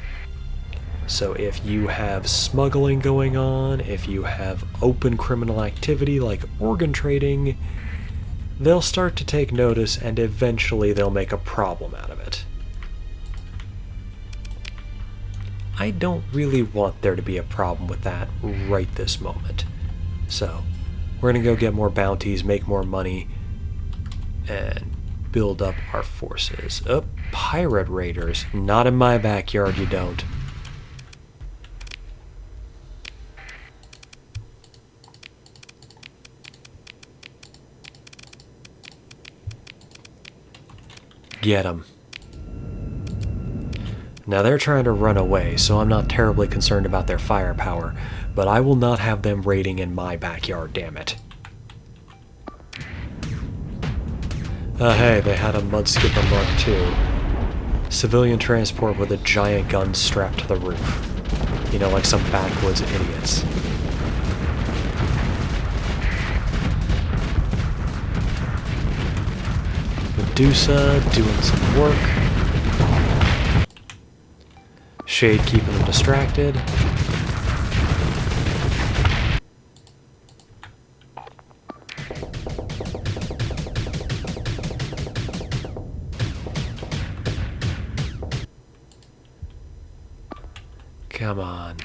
So if you have smuggling going on, if you have open criminal activity like organ trading, they'll start to take notice and eventually they'll make a problem out of it. I don't really want there to be a problem with that right this moment. So, we're going to go get more bounties, make more money, and build up our forces. Oh, pirate raiders. Not in my backyard, you don't. Get 'em. Now they're trying to run away, so I'm not terribly concerned about their firepower, but I will not have them raiding in my backyard, damn it. Hey, they had a Mudskipper Mark II. Civilian transport with a giant gun strapped to the roof. You know, like some backwoods idiots. Medusa doing some work. Shade keeping them distracted. Come on.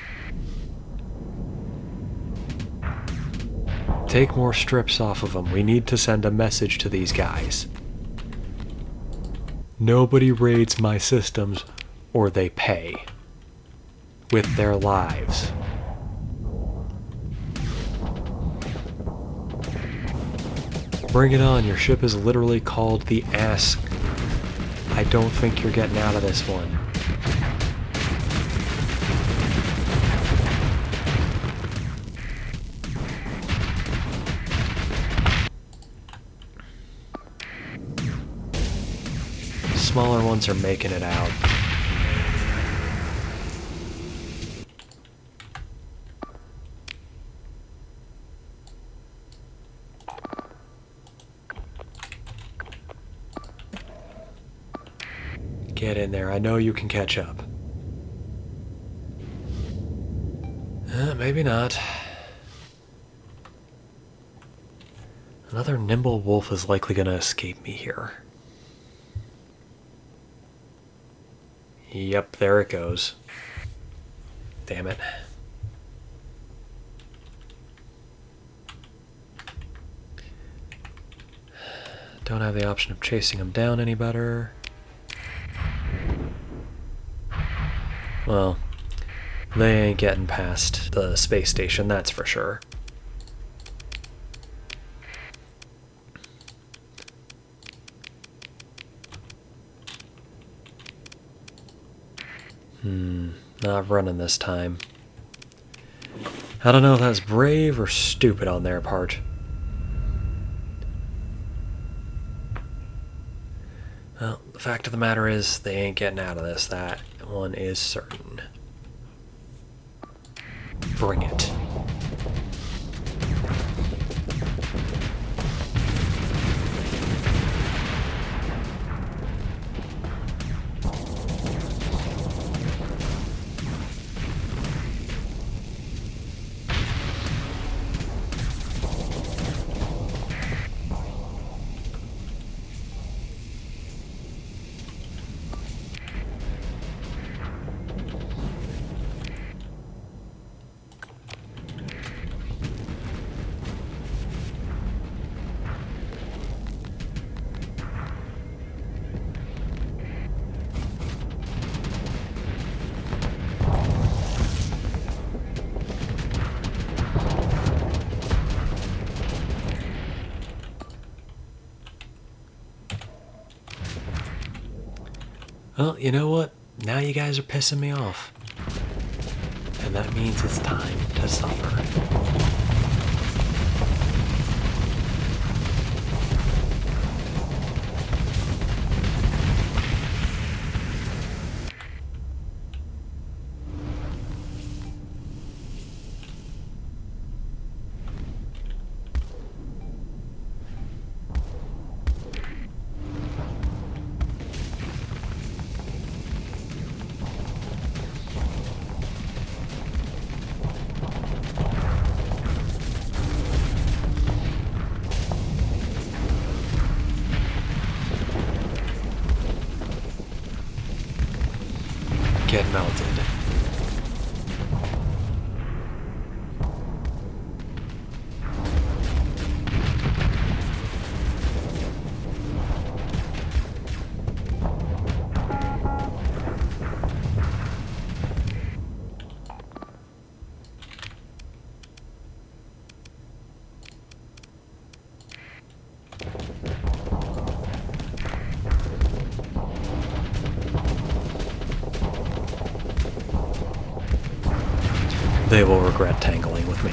Take more strips off of them. We need to send a message to these guys. Nobody raids my systems, or they pay. With their lives. Bring it on, your ship is literally called the Ass. I don't think you're getting out of this one. smaller ones are making it out. Get in there. I know you can catch up. Maybe not. Another nimble wolf is likely going to escape me here. Yep, there it goes. Damn it. Don't have the option of chasing him down any better. Well, they ain't getting past the space station, that's for sure. Not running this time. I don't know if that's brave or stupid on their part. Well, the fact of the matter is, they ain't getting out of this. That one is certain. Bring it. Well, you know what? Now you guys are pissing me off. And that means it's time to suffer. Get melted. They will regret tangling with me.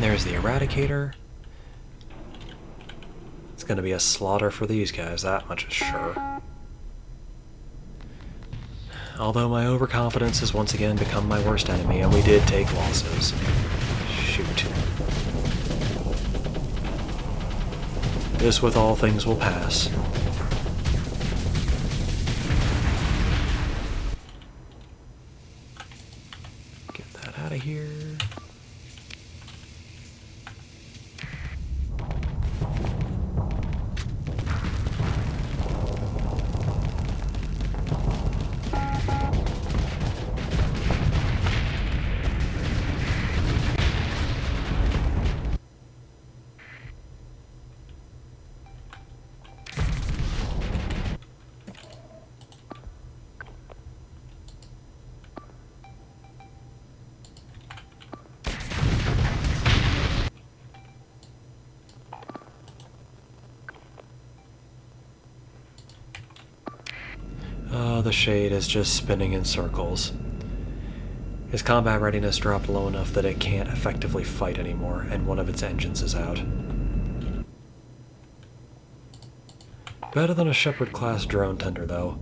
there's the Eradicator. It's gonna be a slaughter for these guys, that much is sure. Although my overconfidence has once again become my worst enemy, and we did take losses. Shoot. This, with all things, will pass. Get that out of here. The Shade is just spinning in circles. His combat readiness dropped low enough that it can't effectively fight anymore, and one of its engines is out. Better than a Shepherd-class drone tender, though.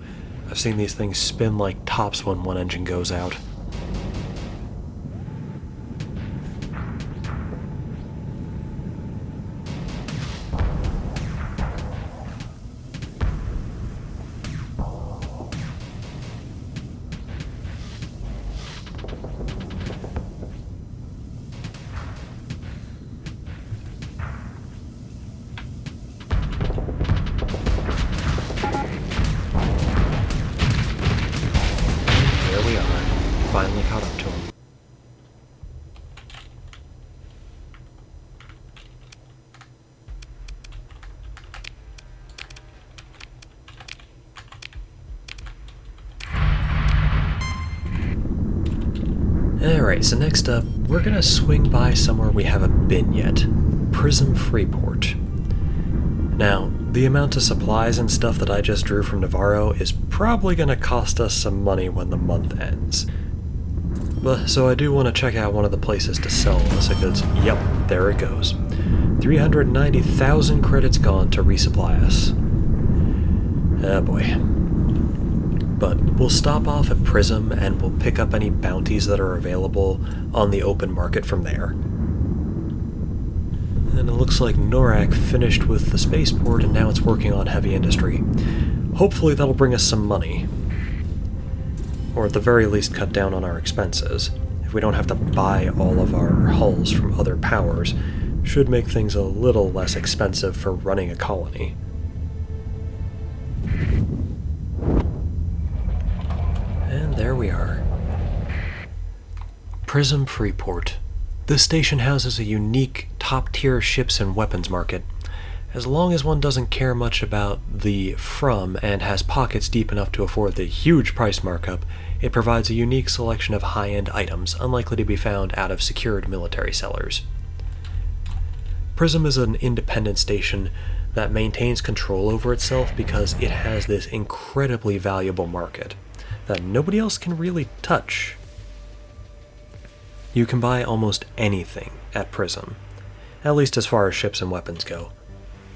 I've seen these things spin like tops when one engine goes out. Finally caught up to him. Alright, so next up, we're gonna swing by somewhere we haven't been yet. Prism Freeport. Now, the amount of supplies and stuff that I just drew from Navarro is probably gonna cost us some money when the month ends. So I do want to check out one of the places to sell this, because, yep, there it goes. 390,000 credits gone to resupply us. Oh boy. But we'll stop off at Prism and we'll pick up any bounties that are available on the open market from there. And it looks like Norak finished with the spaceport and now it's working on heavy industry. Hopefully that'll bring us some money. Or at the very least cut down on our expenses. If we don't have to buy all of our hulls from other powers, should make things a little less expensive for running a colony. And there we are. Prism Freeport. This station houses a unique, top-tier ships and weapons market. As long as one doesn't care much about the from and has pockets deep enough to afford the huge price markup, it provides a unique selection of high-end items unlikely to be found out of secured military sellers. Prism is an independent station that maintains control over itself because it has this incredibly valuable market that nobody else can really touch. You can buy almost anything at Prism, at least as far as ships and weapons go.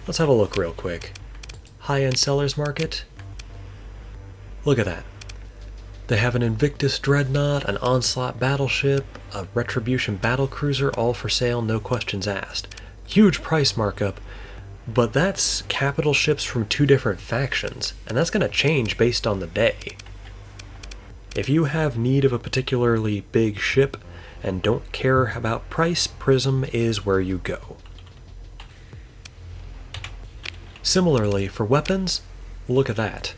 Let's have a look real quick. High-end sellers market? Look at that. They have an Invictus Dreadnought, an Onslaught battleship, a Retribution battlecruiser, all for sale, no questions asked. Huge price markup, but that's capital ships from two different factions, and that's going to change based on the day. If you have need of a particularly big ship and don't care about price, Prism is where you go. Similarly, for weapons, look at that.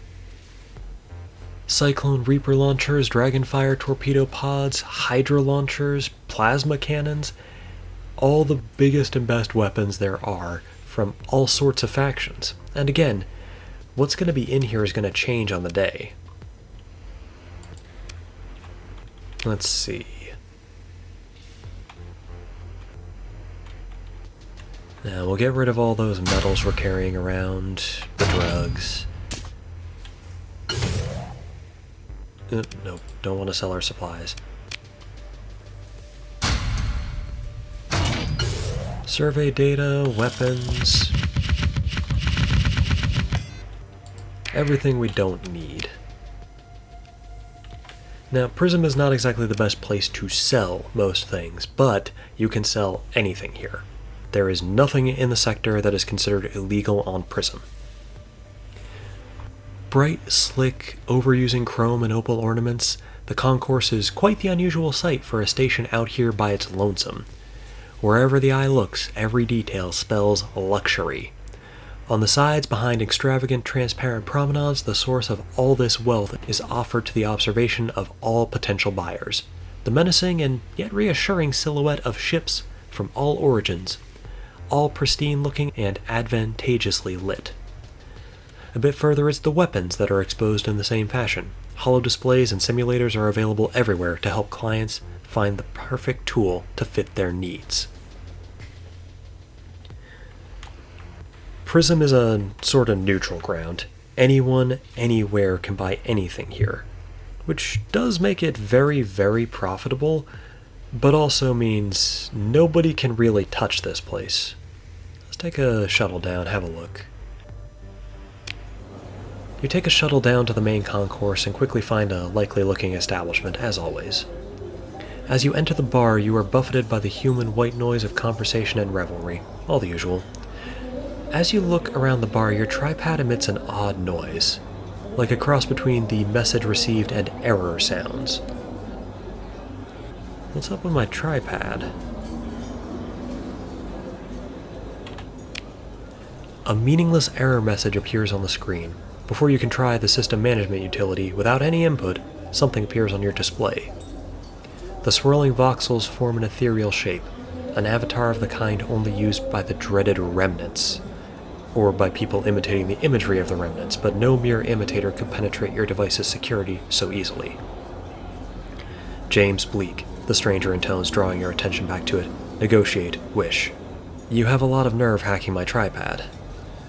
Cyclone Reaper launchers, Dragonfire torpedo pods, Hydra launchers, plasma cannons, all the biggest and best weapons there are from all sorts of factions. And again, what's going to be in here is going to change on the day. Let's see. Now we'll get rid of all those metals we're carrying around, the drugs. Nope, don't want to sell our supplies. Survey data, weapons... everything we don't need. Now, Prism is not exactly the best place to sell most things, but you can sell anything here. There is nothing in the sector that is considered illegal on Prism. Bright, slick, overusing chrome and opal ornaments, the concourse is quite the unusual sight for a station out here by its lonesome. Wherever the eye looks, every detail spells luxury. On the sides, behind extravagant, transparent promenades, the source of all this wealth is offered to the observation of all potential buyers. The menacing and yet reassuring silhouette of ships from all origins, all pristine-looking and advantageously lit. A bit further, it's the weapons that are exposed in the same fashion. Holo displays and simulators are available everywhere to help clients find the perfect tool to fit their needs. Prism is a sort of neutral ground. Anyone, anywhere can buy anything here, which does make it very, very profitable, but also means nobody can really touch this place. Let's take a shuttle down, have a look. You take a shuttle down to the main concourse and quickly find a likely-looking establishment, as always. As you enter the bar, you are buffeted by the human white noise of conversation and revelry, all the usual. As you look around the bar, your tripad emits an odd noise, like a cross between the message received and error sounds. What's up with my tripad? A meaningless error message appears on the screen. Before you can try the system management utility, without any input, something appears on your display. The swirling voxels form an ethereal shape, an avatar of the kind only used by the dreaded remnants, or by people imitating the imagery of the remnants, but no mere imitator could penetrate your device's security so easily. James Bleak, the stranger intones, drawing your attention back to it. Negotiate, wish. You have a lot of nerve hacking my tripad.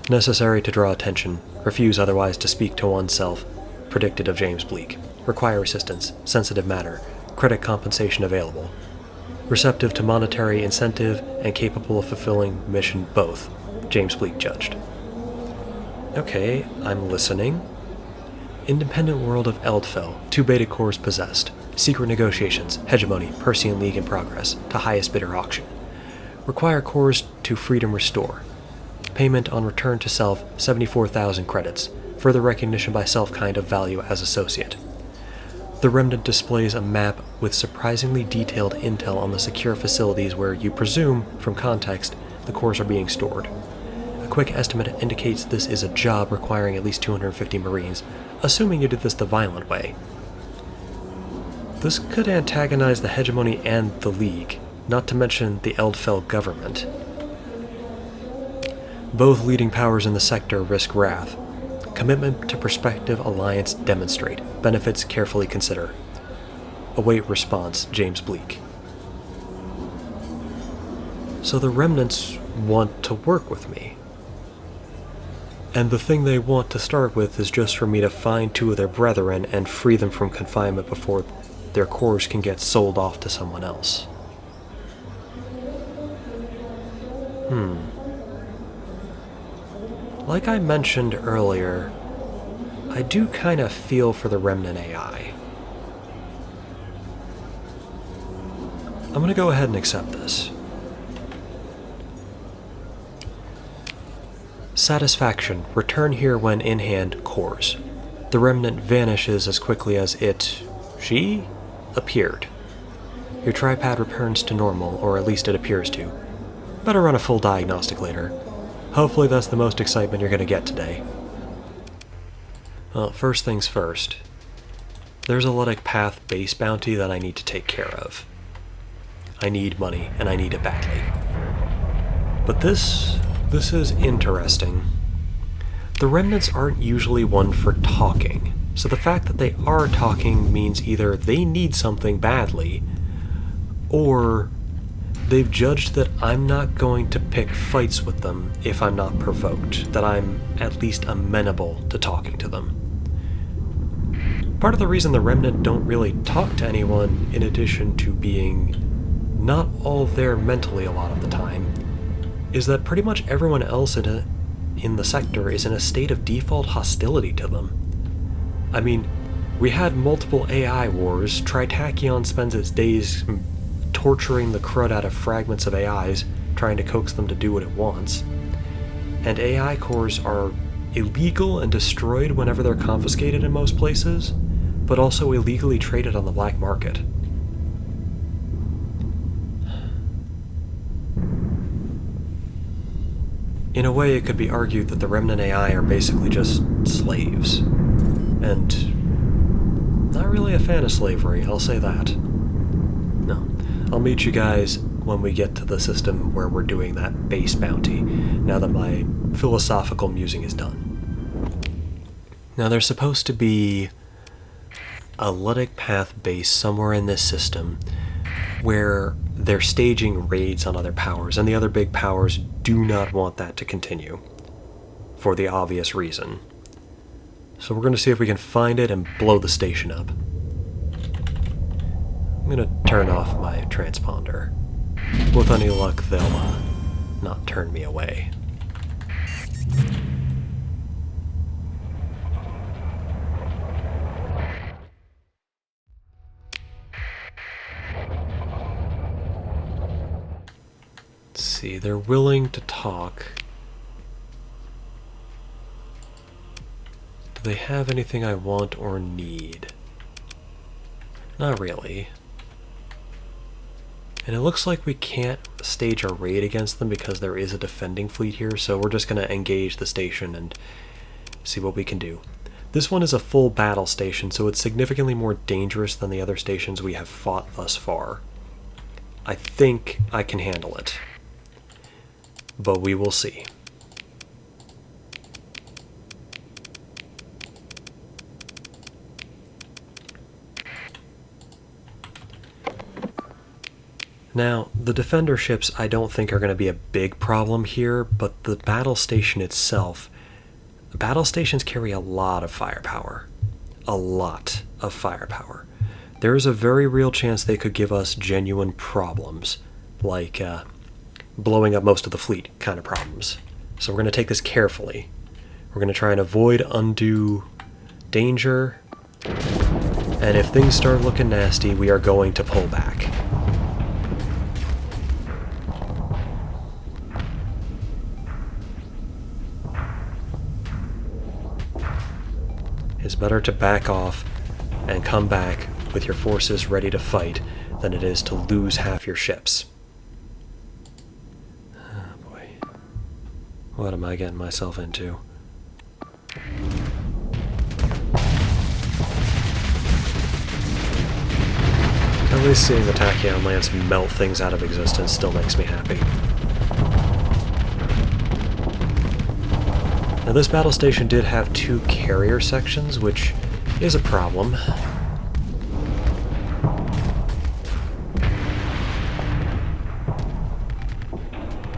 Necessary to draw attention, refuse otherwise to speak to oneself, predicted of James Bleak. Require assistance, sensitive matter, credit compensation available. Receptive to monetary incentive and capable of fulfilling mission both, James Bleak judged. Okay, I'm listening. Independent world of Eldfell, 2 beta cores possessed. Secret negotiations, hegemony, Persean League in progress, to highest bidder auction. Require cores to freedom restore. Payment on return to self, 74,000 credits. Further recognition by self kind of value as associate. The Remnant displays a map with surprisingly detailed intel on the secure facilities where you presume, from context, the cores are being stored. A quick estimate indicates this is a job requiring at least 250 Marines, assuming you did this the violent way. This could antagonize the Hegemony and the League, not to mention the Eldfell government. Both leading powers in the sector risk wrath. Commitment to prospective alliance demonstrate. Benefits carefully consider. Await response, James Bleak. So the Remnants want to work with me. And the thing they want to start with is just for me to find 2 of their brethren and free them from confinement before their cores can get sold off to someone else. Like I mentioned earlier, I do kind of feel for the Remnant AI. I'm going to go ahead and accept this. Satisfaction. Return here when in hand cores. The Remnant vanishes as quickly as she appeared. Your tripad returns to normal, or at least it appears to. Better run a full diagnostic later. Hopefully that's the most excitement you're going to get today. Well, first things first. There's a Ludic Path base bounty that I need to take care of. I need money, and I need it badly. But this is interesting. The Remnants aren't usually one for talking, so the fact that they are talking means either they need something badly, or they've judged that I'm not going to pick fights with them if I'm not provoked, that I'm at least amenable to talking to them. Part of the reason the Remnant don't really talk to anyone, in addition to being not all there mentally a lot of the time, is that pretty much everyone else in the sector is in a state of default hostility to them. I mean, we had multiple AI wars. Tritachyon spends its days torturing the crud out of fragments of AIs, trying to coax them to do what it wants. And AI cores are illegal and destroyed whenever they're confiscated in most places, but also illegally traded on the black market. In a way, it could be argued that the Remnant AI are basically just slaves. And not really a fan of slavery, I'll say that. No. I'll meet you guys when we get to the system where we're doing that base bounty, now that my philosophical musing is done. Now, there's supposed to be a Ludic Path base somewhere in this system where they're staging raids on other powers, and the other big powers do not want that to continue, for the obvious reason. So we're going to see if we can find it and blow the station up. I'm going to turn off my transponder. With any luck, they'll not turn me away. Let's see, they're willing to talk. Do they have anything I want or need? Not really. And it looks like we can't stage a raid against them because there is a defending fleet here, so we're just going to engage the station and see what we can do. This one is a full battle station, so it's significantly more dangerous than the other stations we have fought thus far. I think I can handle it, but we will see. Now, the defender ships I don't think are going to be a big problem here, but the battle station itself, battle stations carry a lot of firepower. A lot of firepower. There is a very real chance they could give us genuine problems, like blowing up most of the fleet kind of problems. So we're going to take this carefully. We're going to try and avoid undue danger, and if things start looking nasty, we are going to pull back. It's better to back off and come back with your forces ready to fight than it is to lose half your ships. Oh boy. What am I getting myself into? At least seeing the Tachyon Lance melt things out of existence still makes me happy. Now, this battle station did have 2 carrier sections, which is a problem.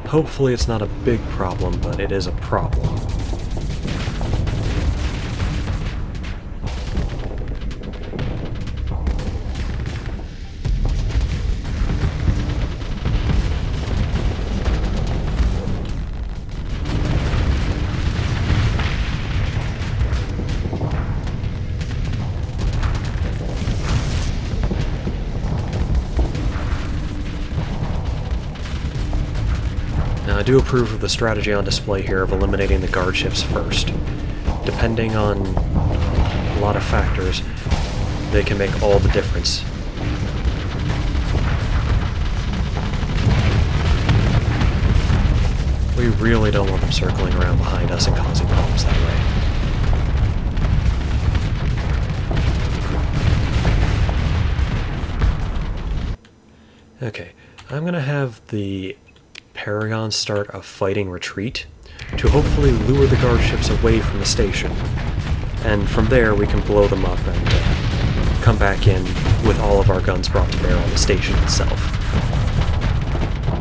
Hopefully it's not a big problem, but it is a problem. I do approve of the strategy on display here of eliminating the guard ships first. Depending on a lot of factors, they can make all the difference. We really don't want them circling around behind us and causing problems that way. Okay, I'm going to have the Paragon start a fighting retreat to hopefully lure the guard ships away from the station, and from there we can blow them up and come back in with all of our guns brought to bear on the station itself.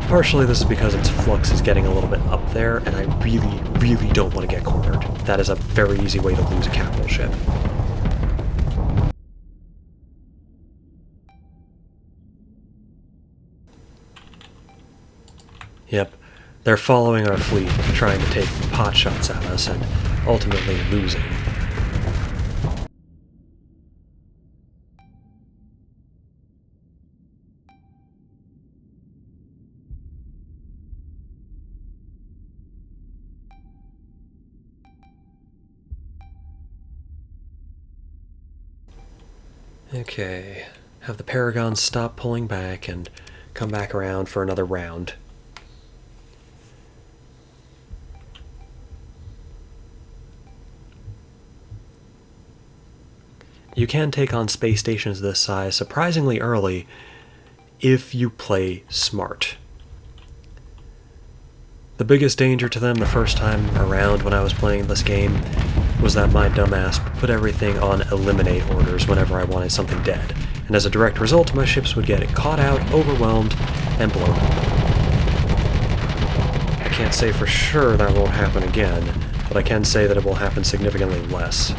Partially this is because its flux is getting a little bit up there, and I really don't want to get cornered. That is a very easy way to lose a capital ship. Yep, They're following our fleet, trying to take pot shots at us, and ultimately losing. Okay, have the Paragons stop pulling back and come back around for another round. You can take on space stations this size surprisingly early if you play smart. The biggest danger to them the first time around when I was playing this game was that my dumbass put everything on eliminate orders whenever I wanted something dead, and as a direct result my ships would get caught out, overwhelmed, and blown up. I can't say for sure that won't happen again, but I can say that it will happen significantly less.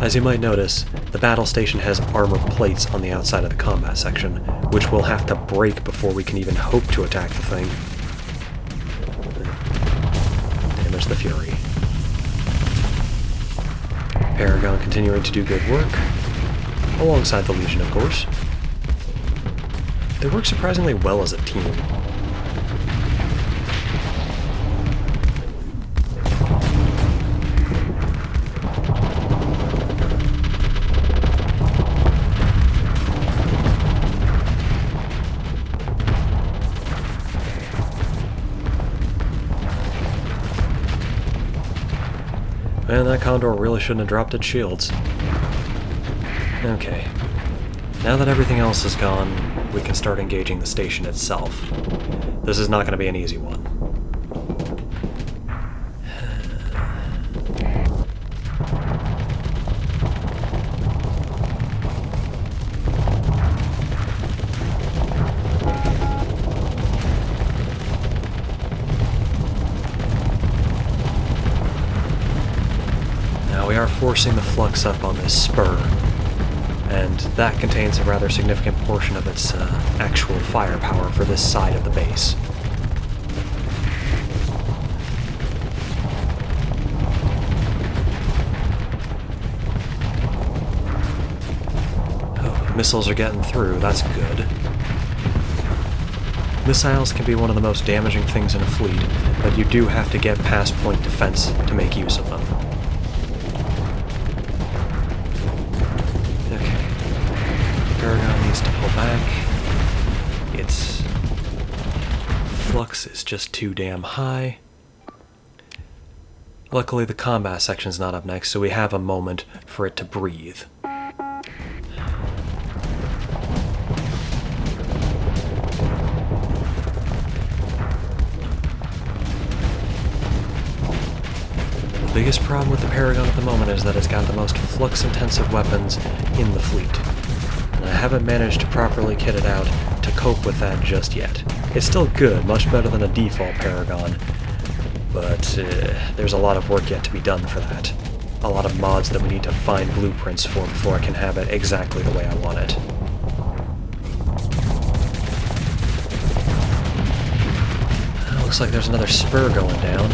As you might notice, the battle station has armor plates on the outside of the combat section, which we'll have to break before we can even hope to attack the thing. Damage the Fury. Paragon continuing to do good work, alongside the Legion, of course. They work surprisingly well as a team. Man, that Condor really shouldn't have dropped its shields. Okay. Now that everything else is gone, we can start engaging the station itself. This is not going to be an easy one. We are forcing the flux up on this spur, and that contains a rather significant portion of its actual firepower for this side of the base. Oh, missiles are getting through, that's good. Missiles can be one of the most damaging things in a fleet, but you do have to get past point defense to make use of them. Paragon needs to pull back. Its flux is just too damn high. Luckily the combat section's not up next, so we have a moment for it to breathe. The biggest problem with the Paragon at the moment is that it's got the most flux-intensive weapons in the fleet. I haven't managed to properly kit it out to cope with that just yet. It's still good, much better than a default Paragon, but there's a lot of work yet to be done for that. A lot of mods that we need to find blueprints for before I can have it exactly the way I want it. Looks like there's another spur going down.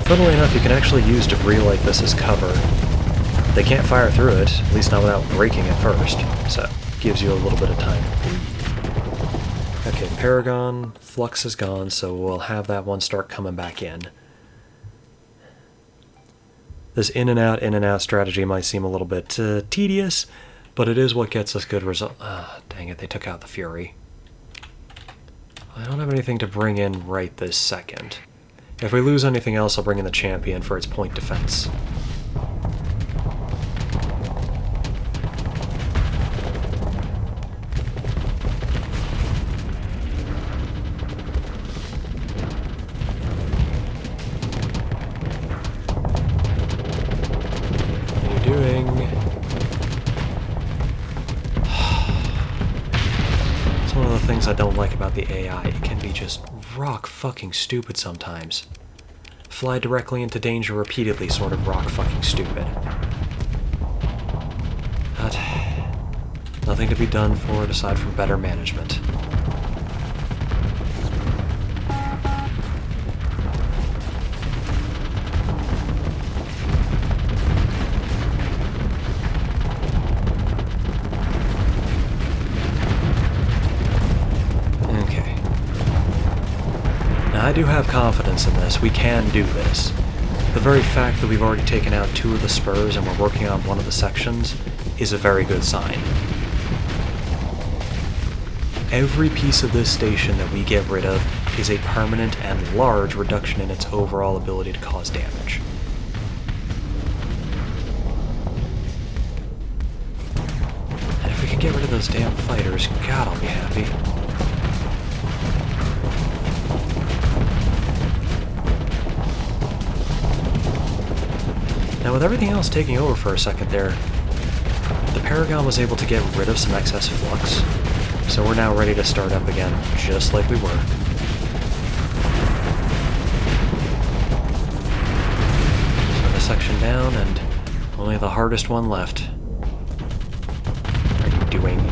Funnily enough, you can actually use debris like this as cover. They can't fire through it, at least not without breaking it first, so it gives you a little bit of time to breathe. Okay, Paragon, Flux is gone, so we'll have that one start coming back in. This in and out strategy might seem a little bit tedious, but it is what gets us good results. Ah, dang it, they took out the Fury. I don't have anything to bring in right this second. If we lose anything else, I'll bring in the Champion for its point defense. What are you doing? It's one of the things I don't like about the AI. It can be just rock fucking stupid sometimes. fly directly into danger repeatedly sort of rock fucking stupid. But nothing to be done for it aside from better management. I do have confidence in this. We can do this. The very fact that we've already taken out 2 of the spurs and we're working on 1 of the sections is a very good sign. Every piece of this station that we get rid of is a permanent and large reduction in its overall ability to cause damage. And if we can get rid of those damn fighters, God, I'll be happy. Now, with everything else taking over for a second there, the Paragon was able to get rid of some excess flux, so we're now ready to start up again, just like we were. Another section down, and only the hardest one left. What are you doing?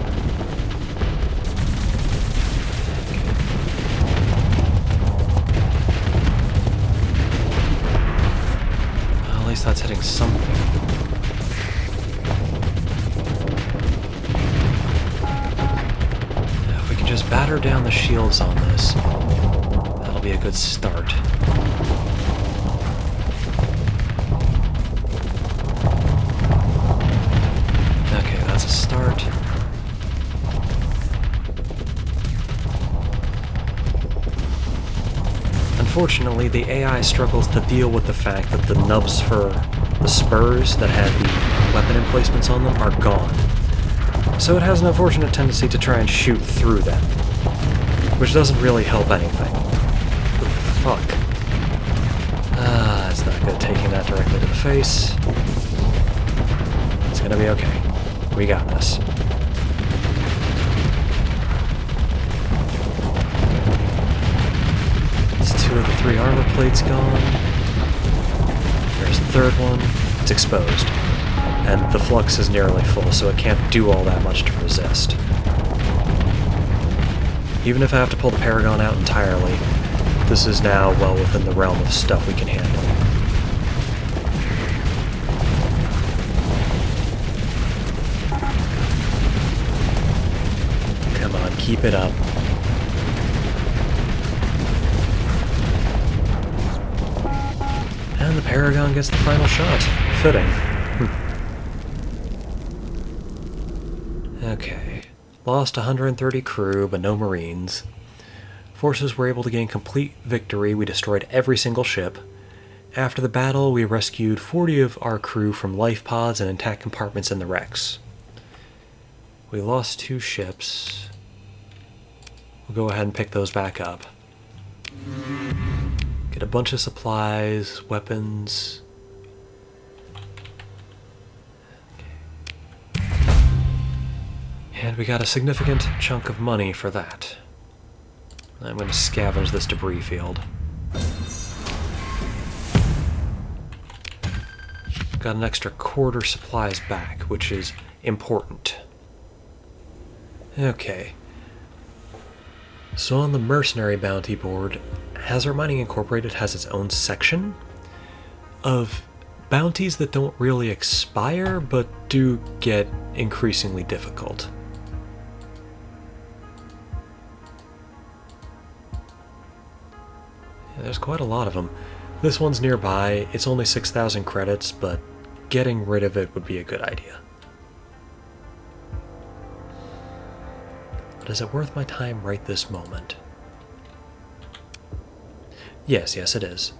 That's hitting something. If we can just batter down the shields on this, that'll be a good start. Okay, that's a start. Unfortunately, the AI struggles to deal with the fact that the nubs for the spurs that had the weapon emplacements on them are gone. So it has an unfortunate tendency to try and shoot through them, which doesn't really help anything. Fuck. It's not good taking that directly to the face. It's gonna be okay. We got this. It's 2 of the 3 armor plates gone. There's the 3rd one. It's exposed. And the flux is nearly full, so it can't do all that much to resist. Even if I have to pull the Paragon out entirely, this is now well within the realm of stuff we can handle. Come on, keep it up. And the Paragon gets the final shot. Fitting. Okay. Lost 130 crew, but no Marines. Forces were able to gain complete victory. We destroyed every single ship. After the battle, we rescued 40 of our crew from life pods and intact compartments in the wrecks. We lost 2 ships. We'll go ahead and pick those back up. Get a bunch of supplies, weapons. And we got a significant chunk of money for that. I'm going to scavenge this debris field. Got an extra quarter supplies back, which is important. Okay. So on the Mercenary Bounty board, Hazard Mining Incorporated has its own section of bounties that don't really expire, but do get increasingly difficult. Yeah, there's quite a lot of them. This one's nearby. It's only 6,000 credits, but getting rid of it would be a good idea. But is it worth my time right this moment? Yes, it is.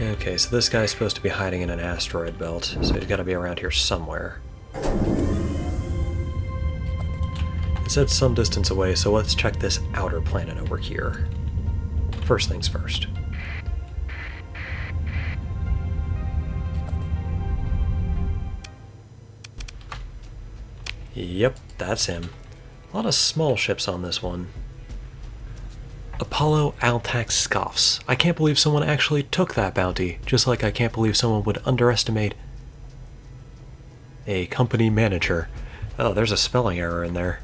Okay, so this guy's supposed to be hiding in an asteroid belt, so he's got to be around here somewhere. It said some distance away, so let's check this outer planet over here. First things first. Yep, that's him. A lot of small ships on this one. Apollo Altax scoffs. I can't believe someone actually took that bounty, just like I can't believe someone would underestimate a company manager. Oh, there's a spelling error in there.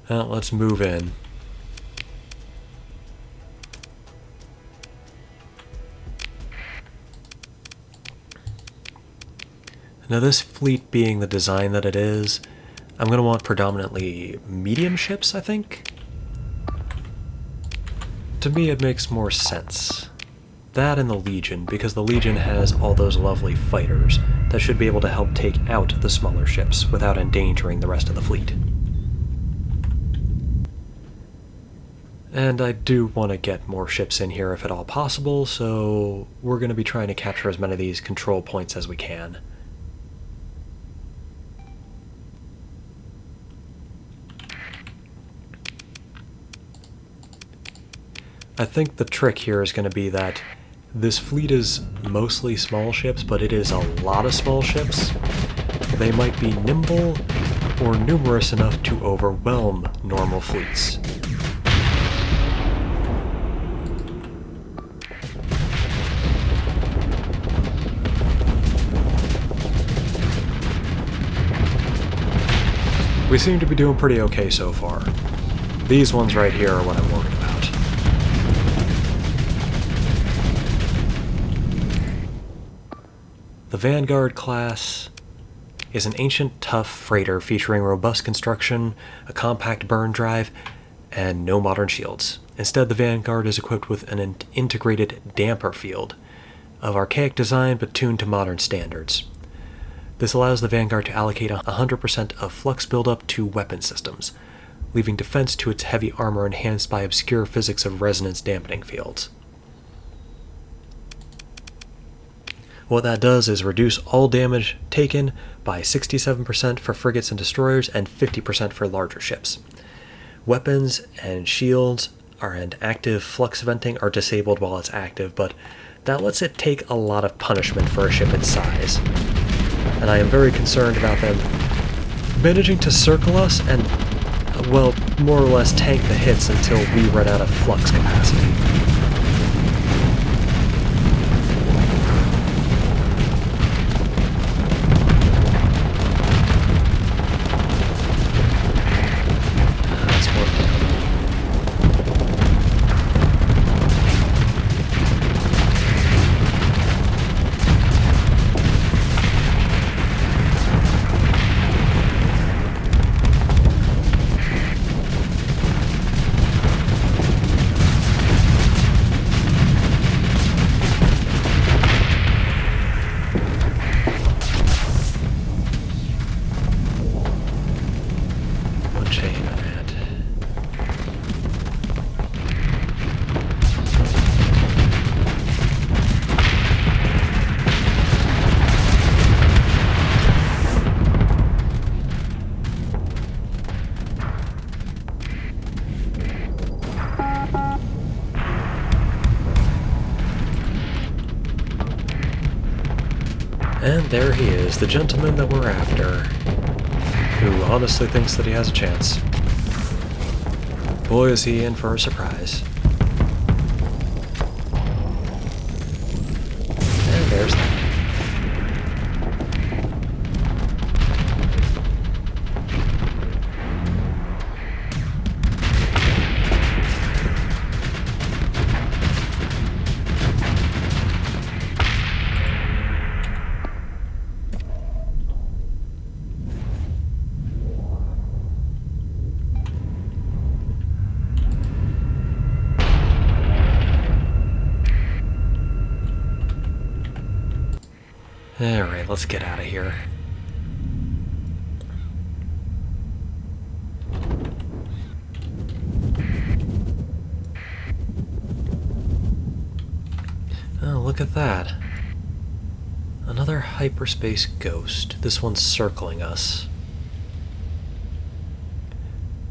Well, let's move in. Now this fleet being the design that it is, I'm going to want predominantly medium ships, I think? To me it makes more sense. That and the Legion, because the Legion has all those lovely fighters that should be able to help take out the smaller ships without endangering the rest of the fleet. And I do want to get more ships in here if at all possible, so we're going to be trying to capture as many of these control points as we can. I think the trick here is going to be that this fleet is mostly small ships, but it is a lot of small ships. They might be nimble or numerous enough to overwhelm normal fleets. We seem to be doing pretty okay so far. These ones right here are what I'm worried about. The Vanguard class is an ancient, tough freighter featuring robust construction, a compact burn drive, and no modern shields. Instead, the Vanguard is equipped with an integrated damper field of archaic design but tuned to modern standards. This allows the Vanguard to allocate 100% of flux buildup to weapon systems, leaving defense to its heavy armor enhanced by obscure physics of resonance dampening fields. What that does is reduce all damage taken by 67% for frigates and destroyers and 50% for larger ships. Weapons and shields and active flux venting are disabled while it's active, but that lets it take a lot of punishment for a ship its size. And I am very concerned about them managing to circle us and, well, more or less tank the hits until we run out of flux capacity. And there he is, the gentleman that we're after, who honestly thinks that he has a chance. Boy, is he in for a surprise. And there's that. Alright, let's get out of here. Oh, look at that. Another hyperspace ghost. This one's circling us.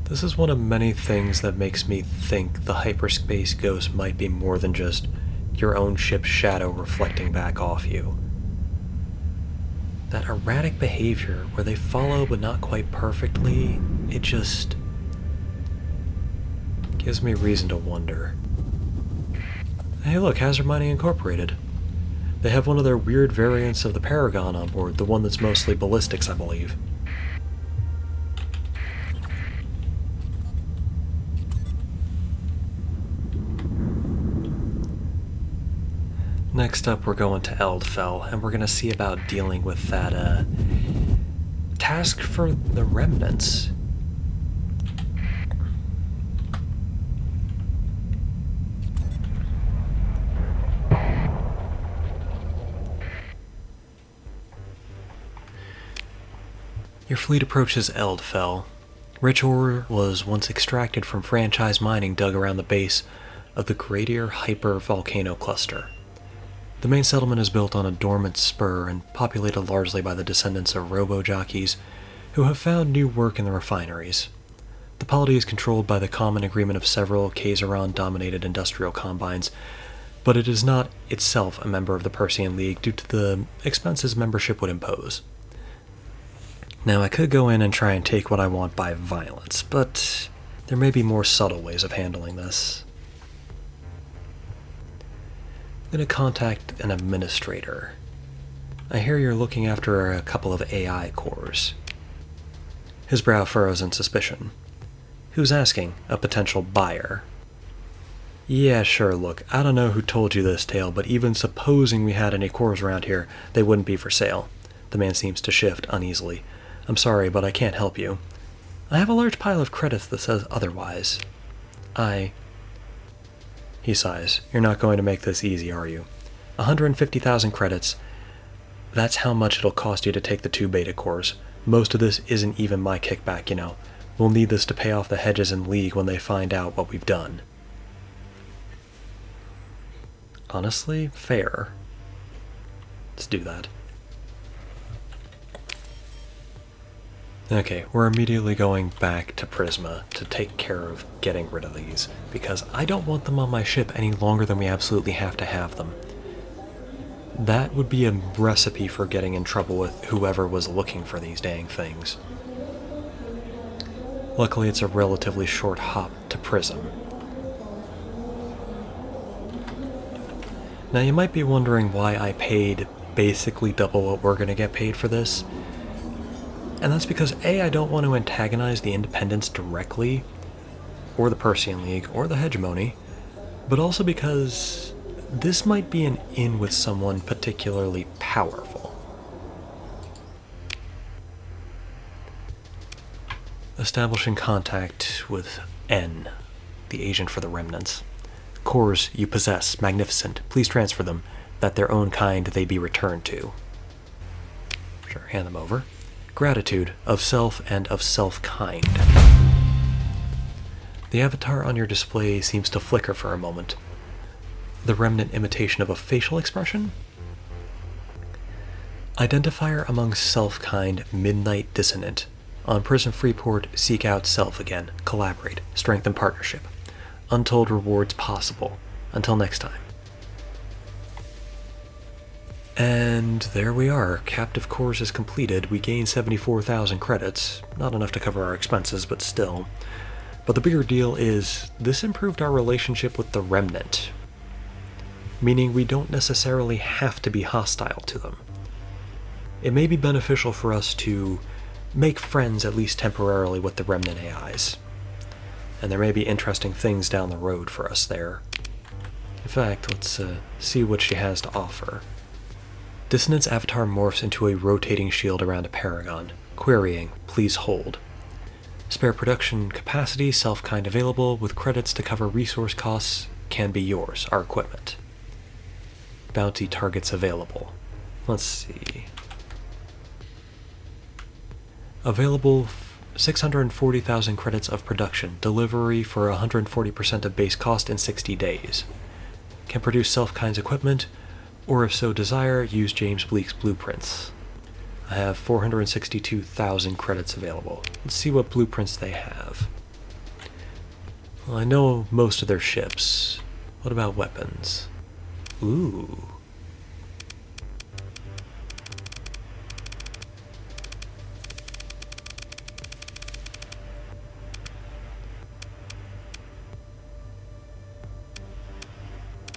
This is one of many things that makes me think the hyperspace ghost might be more than just your own ship's shadow reflecting back off you. That erratic behavior where they follow but not quite perfectly, it just gives me reason to wonder. Hey look, Hazard Mining Incorporated. They have one of their weird variants of the Paragon on board, the one that's mostly ballistics, I believe. Next up, we're going to Eldfell, and we're going to see about dealing with that, task for the remnants. Your fleet approaches Eldfell. Rich ore was once extracted from franchise mining dug around the base of the Gradier Hyper volcano cluster. The main settlement is built on a dormant spur and populated largely by the descendants of robo-jockeys who have found new work in the refineries. The polity is controlled by the common agreement of several Kaizeron-dominated industrial combines, but it is not itself a member of the Persean League due to the expenses membership would impose. Now, I could go in and try and take what I want by violence, but there may be more subtle ways of handling this. I'm going to contact an administrator. I hear you're looking after a couple of AI cores. His brow furrows in suspicion. Who's asking? A potential buyer. Yeah, sure, look, I don't know who told you this tale, but even supposing we had any cores around here, they wouldn't be for sale. The man seems to shift uneasily. I'm sorry, but I can't help you. I have a large pile of credits that says otherwise. He sighs. You're not going to make this easy, are you? 150,000 credits. That's how much it'll cost you to take the 2 beta cores. Most of this isn't even my kickback, you know. We'll need this to pay off the hedges in League when they find out what we've done. Honestly, fair. Let's do that. Okay, we're immediately going back to Prisma to take care of getting rid of these, because I don't want them on my ship any longer than we absolutely have to have them. That would be a recipe for getting in trouble with whoever was looking for these dang things. Luckily, it's a relatively short hop to Prism. Now, you might be wondering why I paid basically double what we're going to get paid for this. And that's because A, I don't want to antagonize the Independents directly, or the Persean League, or the Hegemony, but also because this might be an in with someone particularly powerful. Establishing contact with N, the agent for the remnants. Cores you possess, magnificent. Please transfer them, that their own kind they be returned to. Sure, hand them over. Gratitude of self and of self-kind. The avatar on your display seems to flicker for a moment. The remnant imitation of a facial expression? Identifier among self-kind, midnight dissonant. On Prism Freeport, seek out self again. Collaborate. Strengthen partnership. Untold rewards possible. Until next time. And there we are. Captive cores is completed. We gained 74,000 credits. Not enough to cover our expenses, but still. But the bigger deal is, this improved our relationship with the Remnant. Meaning we don't necessarily have to be hostile to them. It may be beneficial for us to make friends, at least temporarily, with the Remnant AIs. And there may be interesting things down the road for us there. In fact, let's see what she has to offer. Dissonant's avatar morphs into a rotating shield around a paragon. Querying, please hold. Spare production capacity, self-kind available, with credits to cover resource costs, can be yours, our equipment. Bounty targets available. Let's see. Available 640,000 credits of production. Delivery for 140% of base cost in 60 days. Can produce self-kind's equipment, or if so desire, use James Bleak's blueprints. I have 462,000 credits available. Let's see what blueprints they have. Well, I know most of their ships. What about weapons? Ooh.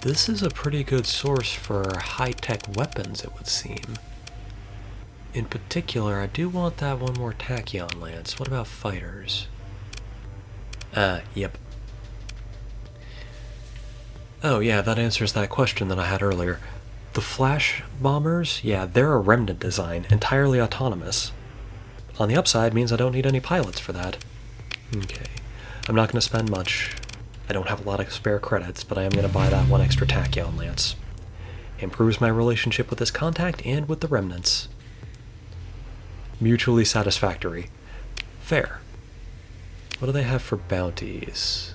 this is a pretty good source for high-tech weapons, it would seem. In particular, I do want that one more tachyon lance. What about fighters? Yep. Oh yeah, that answers that question that I had earlier. The flash bombers, yeah, they're a remnant design, entirely autonomous. On the upside means I don't need any pilots for that. Okay. I'm not going to spend much. I don't have a lot of spare credits, but I am going to buy that one extra tachyon lance. Improves my relationship with this contact and with the remnants. Mutually satisfactory. Fair. What do they have for bounties?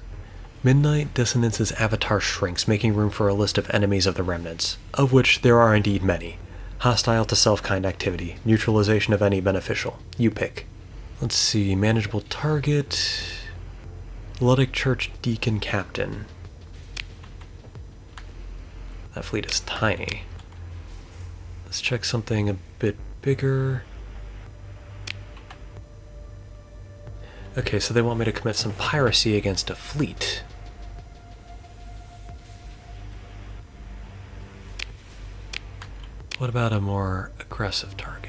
Midnight Dissonance's avatar shrinks, making room for a list of enemies of the remnants, of which there are indeed many. Hostile to self-kind activity. Neutralization of any beneficial. You pick. Let's see. Manageable target. Luddic Church Deacon Captain. That fleet is tiny. Let's check something a bit bigger. Okay, so they want me to commit some piracy against a fleet. What about a more aggressive target?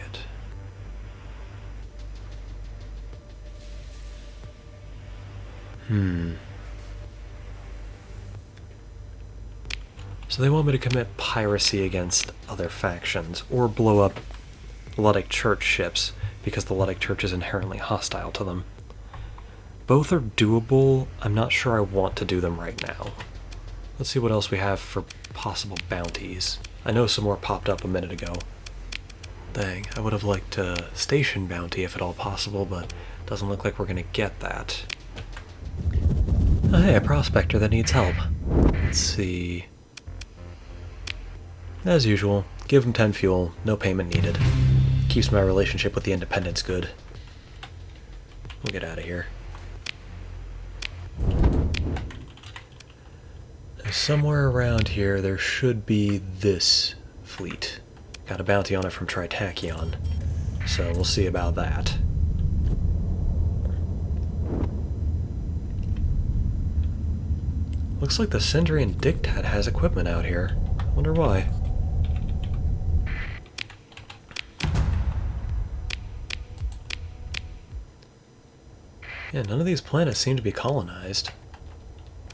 So they want me to commit piracy against other factions, or blow up Luddic Church ships, because the Luddic Church is inherently hostile to them. Both are doable. I'm not sure I want to do them right now. Let's see what else we have for possible bounties. I know some more popped up a minute ago. Dang, I would have liked a station bounty if at all possible, but doesn't look like we're going to get that. Oh, hey, a prospector that needs help. Let's see. As usual, give him 10 fuel, no payment needed. Keeps my relationship with the Independents good. We'll get out of here. Somewhere around here there should be this fleet. Got a bounty on it from Tritachyon, so we'll see about that. Looks like the Sindrian Dictat has equipment out here. Wonder why. Yeah, none of these planets seem to be colonized.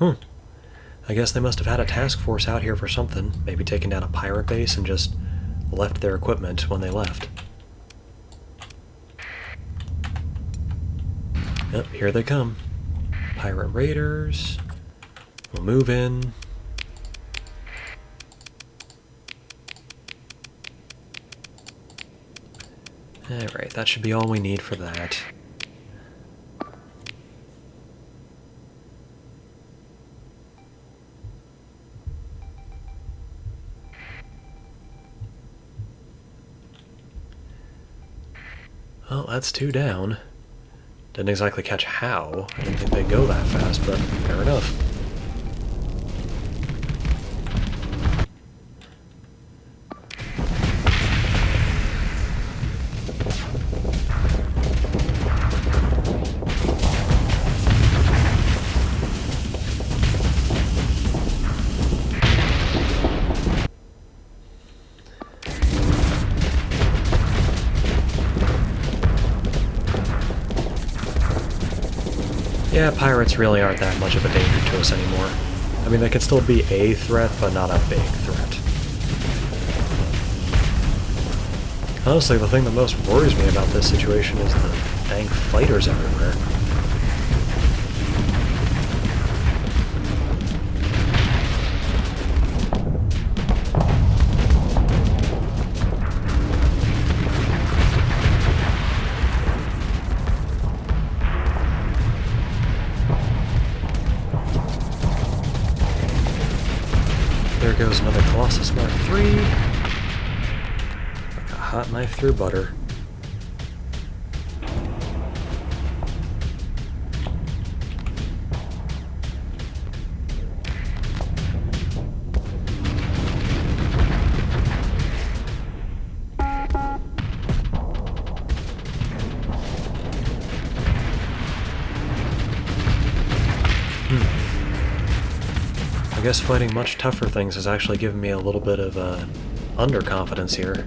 I guess they must have had a task force out here for something, maybe taken down a pirate base and just left their equipment when they left. Yep, here they come. Pirate raiders. We'll move in. Alright, that should be all we need for that. Well, that's 2 down. Didn't exactly catch how. I didn't think they'd go that fast, but fair enough. Yeah, pirates really aren't that much of a danger to us anymore. I mean, they can still be a threat, but not a big threat. Honestly, the thing that most worries me about this situation is the dang fighters everywhere. There goes another Colossus Mark III. Like a hot knife through butter. I guess fighting much tougher things has actually given me a little bit of underconfidence here.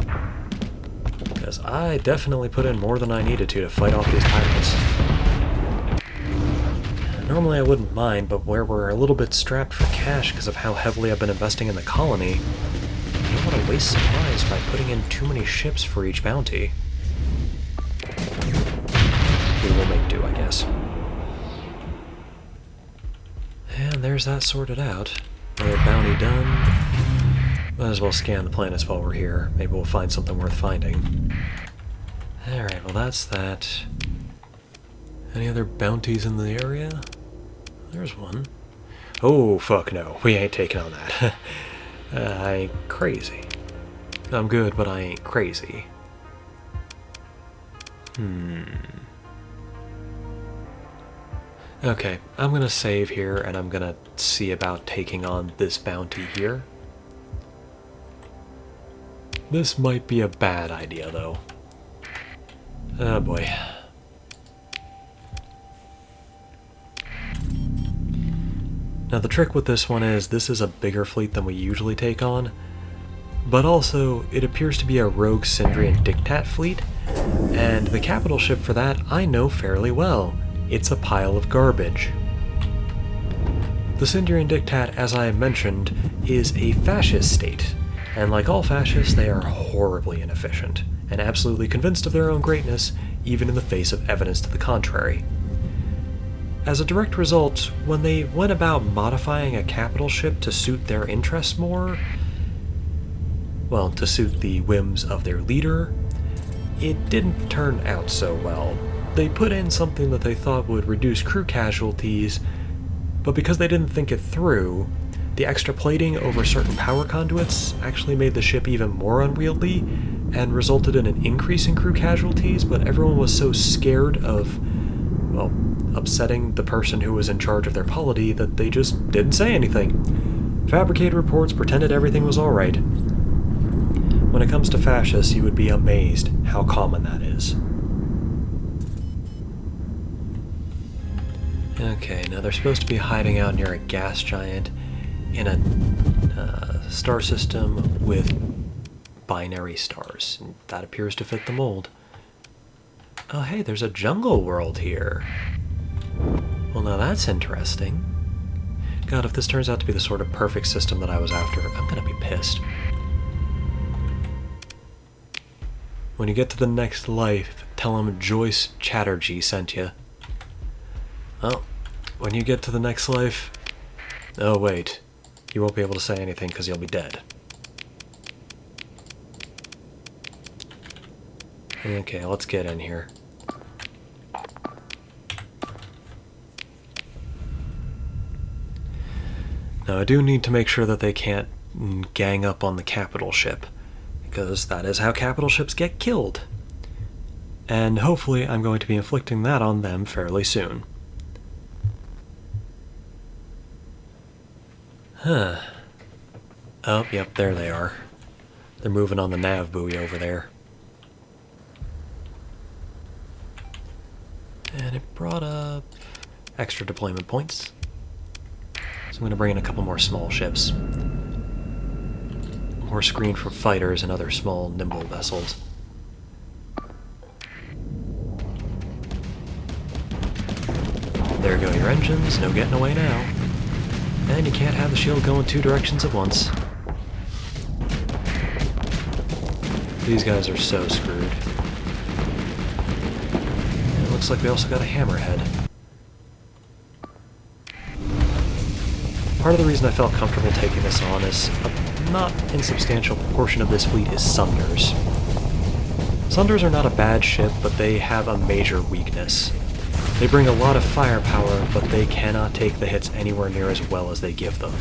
Because I definitely put in more than I needed to fight off these tyrants. Normally I wouldn't mind, but where we're a little bit strapped for cash because of how heavily I've been investing in the colony, I don't want to waste supplies by putting in too many ships for each bounty. We will make do, I guess. And there's that sorted out. Another bounty done. Might as well scan the planets while we're here. Maybe we'll find something worth finding. Alright, well that's that. Any other bounties in the area? There's one. Oh, fuck no. We ain't taking on that. I ain't crazy. I'm good, but I ain't crazy. Okay, I'm gonna save here, and I'm gonna see about taking on this bounty here. This might be a bad idea, though. Oh boy. Now the trick with this one is, this is a bigger fleet than we usually take on, but also it appears to be a rogue Syndrian Dictat fleet, and the capital ship for that I know fairly well. It's a pile of garbage. The Syndrian Dictat, as I mentioned, is a fascist state, and like all fascists, they are horribly inefficient, and absolutely convinced of their own greatness, even in the face of evidence to the contrary. As a direct result, when they went about modifying a capital ship to suit their interests more, well, to suit the whims of their leader, it didn't turn out so well. They put in something that they thought would reduce crew casualties, but because they didn't think it through, the extra plating over certain power conduits actually made the ship even more unwieldy and resulted in an increase in crew casualties, but everyone was so scared of, well, upsetting the person who was in charge of their polity that they just didn't say anything. Fabricated reports pretended everything was alright. When it comes to fascists, you would be amazed how common that is. Okay, now they're supposed to be hiding out near a gas giant in a star system with binary stars. That appears to fit the mold. Oh hey, there's a jungle world here. Well, now that's interesting. God, if this turns out to be the sort of perfect system that I was after, I'm gonna be pissed. When you get to the next life, tell him Joyce Chatterjee sent you. Oh, when you get to the next life... Oh wait, you won't be able to say anything because you'll be dead. Okay, let's get in here. Now I do need to make sure that they can't gang up on the capital ship, because that is how capital ships get killed. And hopefully I'm going to be inflicting that on them fairly soon. Huh. Oh, yep, there they are. They're moving on the nav buoy over there. And it brought up extra deployment points. So I'm going to bring in a couple more small ships. More screen for fighters and other small, nimble vessels. There go your engines, no getting away now. And you can't have the shield go in two directions at once. These guys are so screwed. And it looks like we also got a hammerhead. Part of the reason I felt comfortable taking this on is a not insubstantial portion of this fleet is Sunders. Sunders are not a bad ship, but they have a major weakness. They bring a lot of firepower, but they cannot take the hits anywhere near as well as they give them.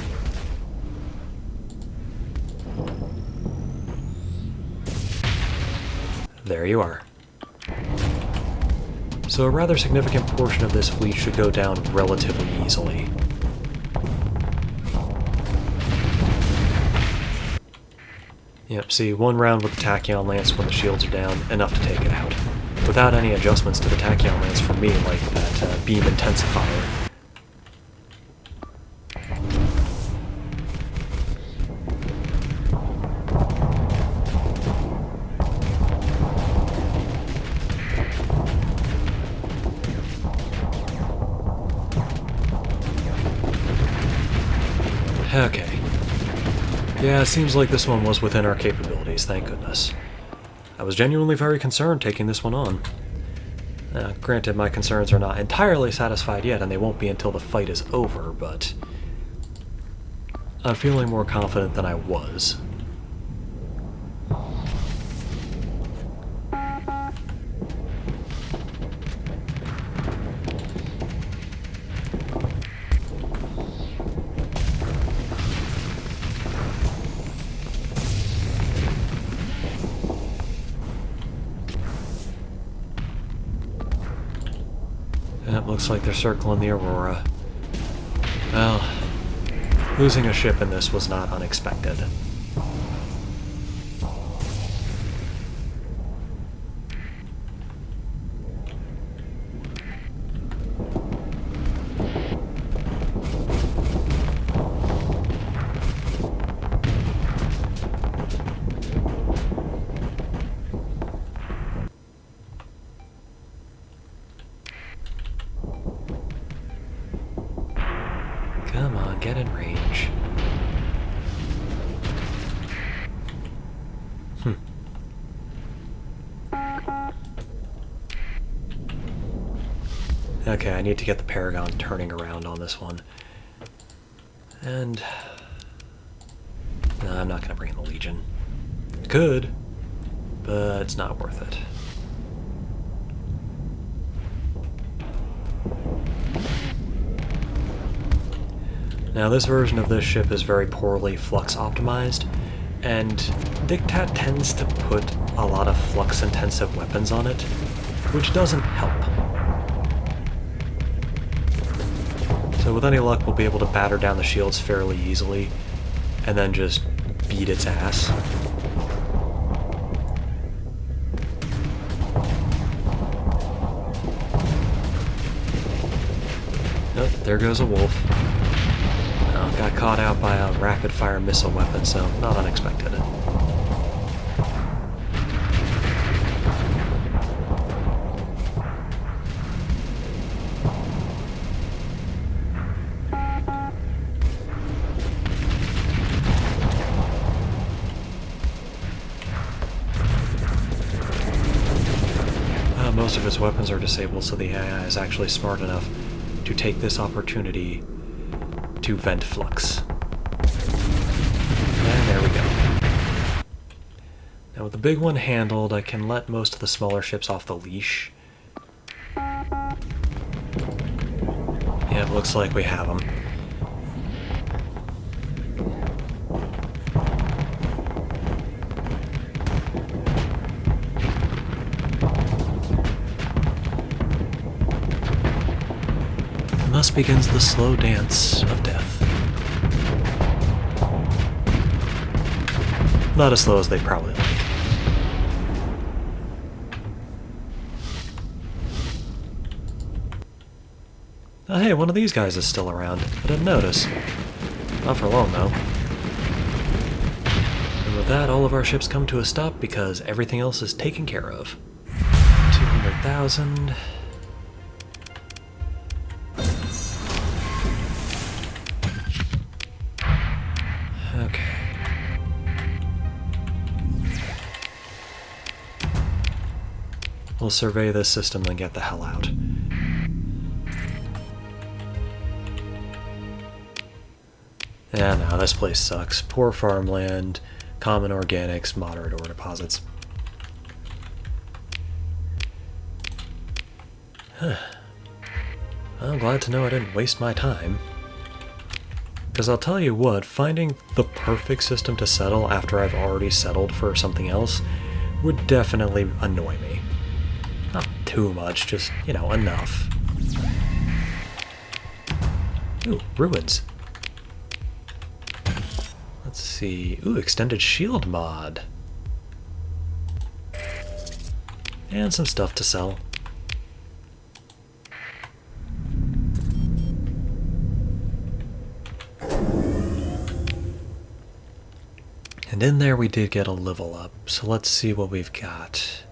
There you are. So a rather significant portion of this fleet should go down relatively easily. Yep, see, one round with the Tachyon Lance when the shields are down, enough to take it out. Without any adjustments to the Tachyon Lance from me, like that beam intensifier. Yeah, it seems like this one was within our capabilities, thank goodness. I was genuinely very concerned taking this one on. Granted, my concerns are not entirely satisfied yet, and they won't be until the fight is over, but I'm feeling more confident than I was. It looks like they're circling the Aurora. Well, losing a ship in this was not unexpected. Come on, get in range. Okay, I need to get the Paragon turning around on this one. And no, I'm not going to bring in the Legion. Could, but it's not worth it. Now, this version of this ship is very poorly flux optimized, and Dictat tends to put a lot of flux-intensive weapons on it, which doesn't help. So with any luck, we'll be able to batter down the shields fairly easily, and then just beat its ass. Oh, there goes a wolf. Oh, got caught out by a rapid-fire missile weapon, so not unexpected. Most of its weapons are disabled, so the AI is actually smart enough to take this opportunity to vent flux. And there we go. Now with the big one handled, I can let most of the smaller ships off the leash. Yeah, it looks like we have them. Thus begins the slow dance of death. Not as slow as they'd probably like. Oh, hey, one of these guys is still around. I didn't notice. Not for long, though. And with that, all of our ships come to a stop because everything else is taken care of. 200,000... We'll survey this system and get the hell out. Yeah, no, this place sucks. Poor farmland, common organics, moderate ore deposits. Huh. I'm glad to know I didn't waste my time. Because I'll tell you what, finding the perfect system to settle after I've already settled for something else would definitely annoy me. Not too much, just, you know, enough. Ooh, ruins. Let's see. Ooh, extended shield mod. And some stuff to sell. And in there we did get a level up, so let's see what we've got.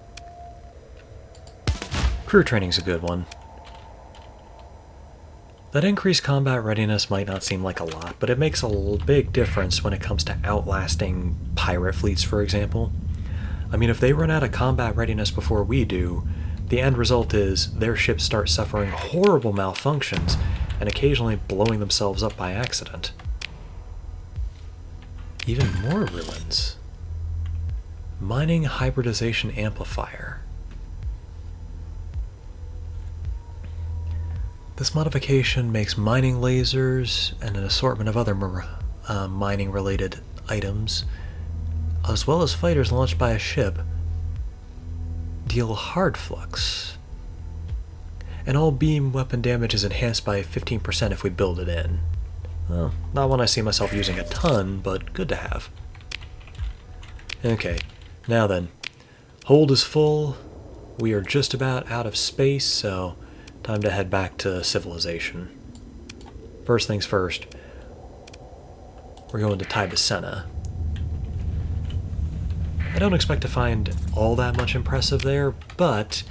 Crew training's a good one. That increased combat readiness might not seem like a lot, but it makes a big difference when it comes to outlasting pirate fleets, for example. I mean, if they run out of combat readiness before we do, the end result is their ships start suffering horrible malfunctions and occasionally blowing themselves up by accident. Even more ruins. Mining hybridization amplifier. This modification makes mining lasers and an assortment of other mining-related items, as well as fighters launched by a ship, deal hard flux. And all beam weapon damage is enhanced by 15% if we build it in. Well, not one I see myself using a ton, but good to have. Okay, now then. Hold is full. We are just about out of space, so time to head back to civilization. First things first, we're going to Tibicena. I don't expect to find all that much impressive there, but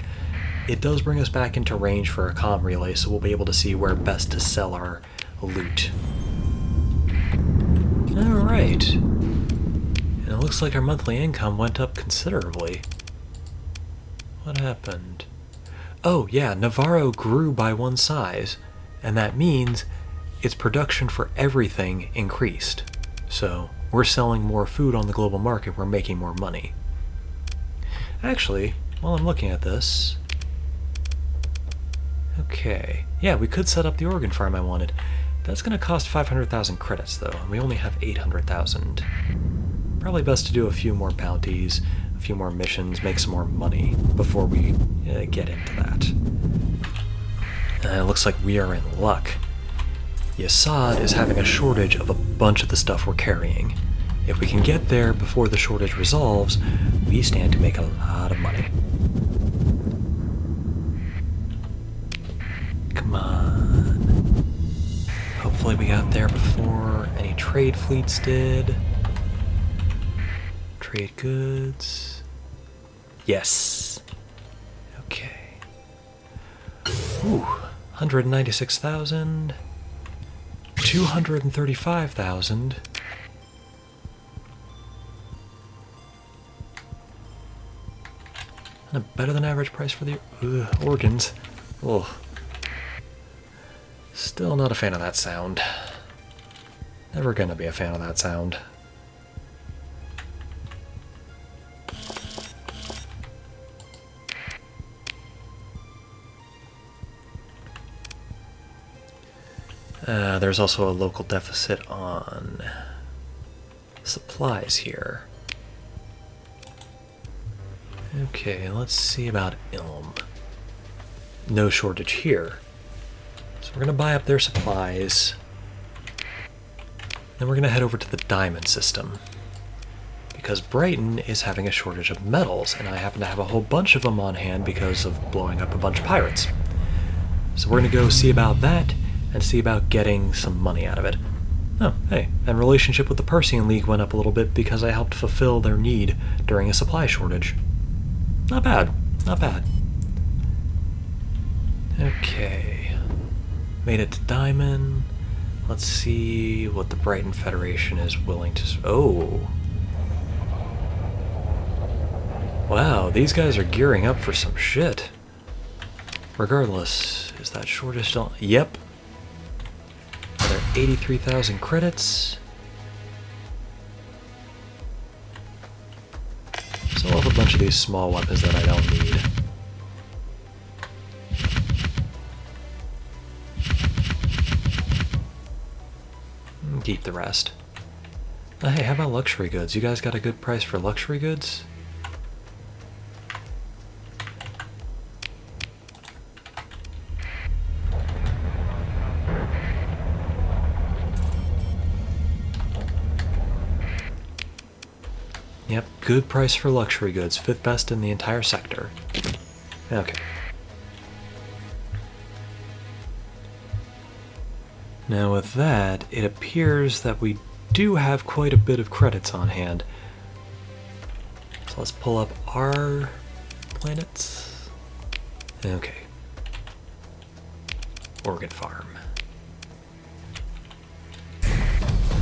it does bring us back into range for a comm relay, so we'll be able to see where best to sell our loot. Alright. And it looks like our monthly income went up considerably. What happened? Oh yeah, Navarro grew by one size, and that means its production for everything increased. So we're selling more food on the global market, we're making more money. Actually, while I'm looking at this... Okay, yeah, we could set up the organ farm I wanted. That's going to cost 500,000 credits though, and we only have 800,000. Probably best to do a few more bounties, a few more missions, make some more money before we get into that. It looks like we are in luck. Yasad is having a shortage of a bunch of the stuff we're carrying. If we can get there before the shortage resolves, we stand to make a lot of money. Come on. Hopefully we got there before any trade fleets did. Trade goods. Yes. Okay. Ooh, 196,000. 235,000. A better than average price for the organs. Ugh. Still not a fan of that sound. Never gonna be a fan of that sound. There's also a local deficit on supplies here. Okay, let's see about Ilm. No shortage here. So we're going to buy up their supplies. Then we're going to head over to the diamond system. Because Brighton is having a shortage of metals, and I happen to have a whole bunch of them on hand because of blowing up a bunch of pirates. So we're going to go see about that, and see about getting some money out of it. Oh, hey, and relationship with the Persian League went up a little bit because I helped fulfill their need during a supply shortage. Not bad, not bad. Okay. Made it to Diamond. Let's see what the Brighton Federation is willing to... Oh. Wow, these guys are gearing up for some shit. Regardless, is that shortage still... Yep. Another 83,000 credits. So I'll have a bunch of these small weapons that I don't need. Keep the rest. Hey, how about luxury goods? You guys got a good price for luxury goods? Yep, good price for luxury goods. 5th best in the entire sector. Okay. Now with that, it appears that we do have quite a bit of credits on hand. So let's pull up our planets. Okay. Organ farm.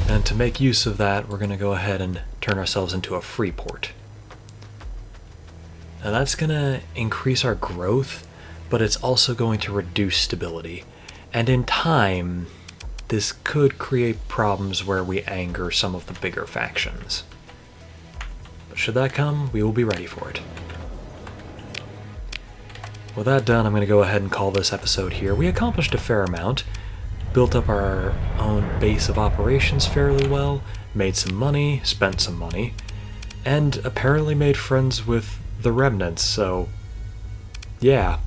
And to make use of that, we're going to go ahead and turn ourselves into a free port. Now that's going to increase our growth, but it's also going to reduce stability. And in time, this could create problems where we anger some of the bigger factions. But should that come, we will be ready for it. With that done, I'm going to go ahead and call this episode here. We accomplished a fair amount, built up our own base of operations fairly well, made some money, spent some money, and apparently made friends with the remnants, so yeah,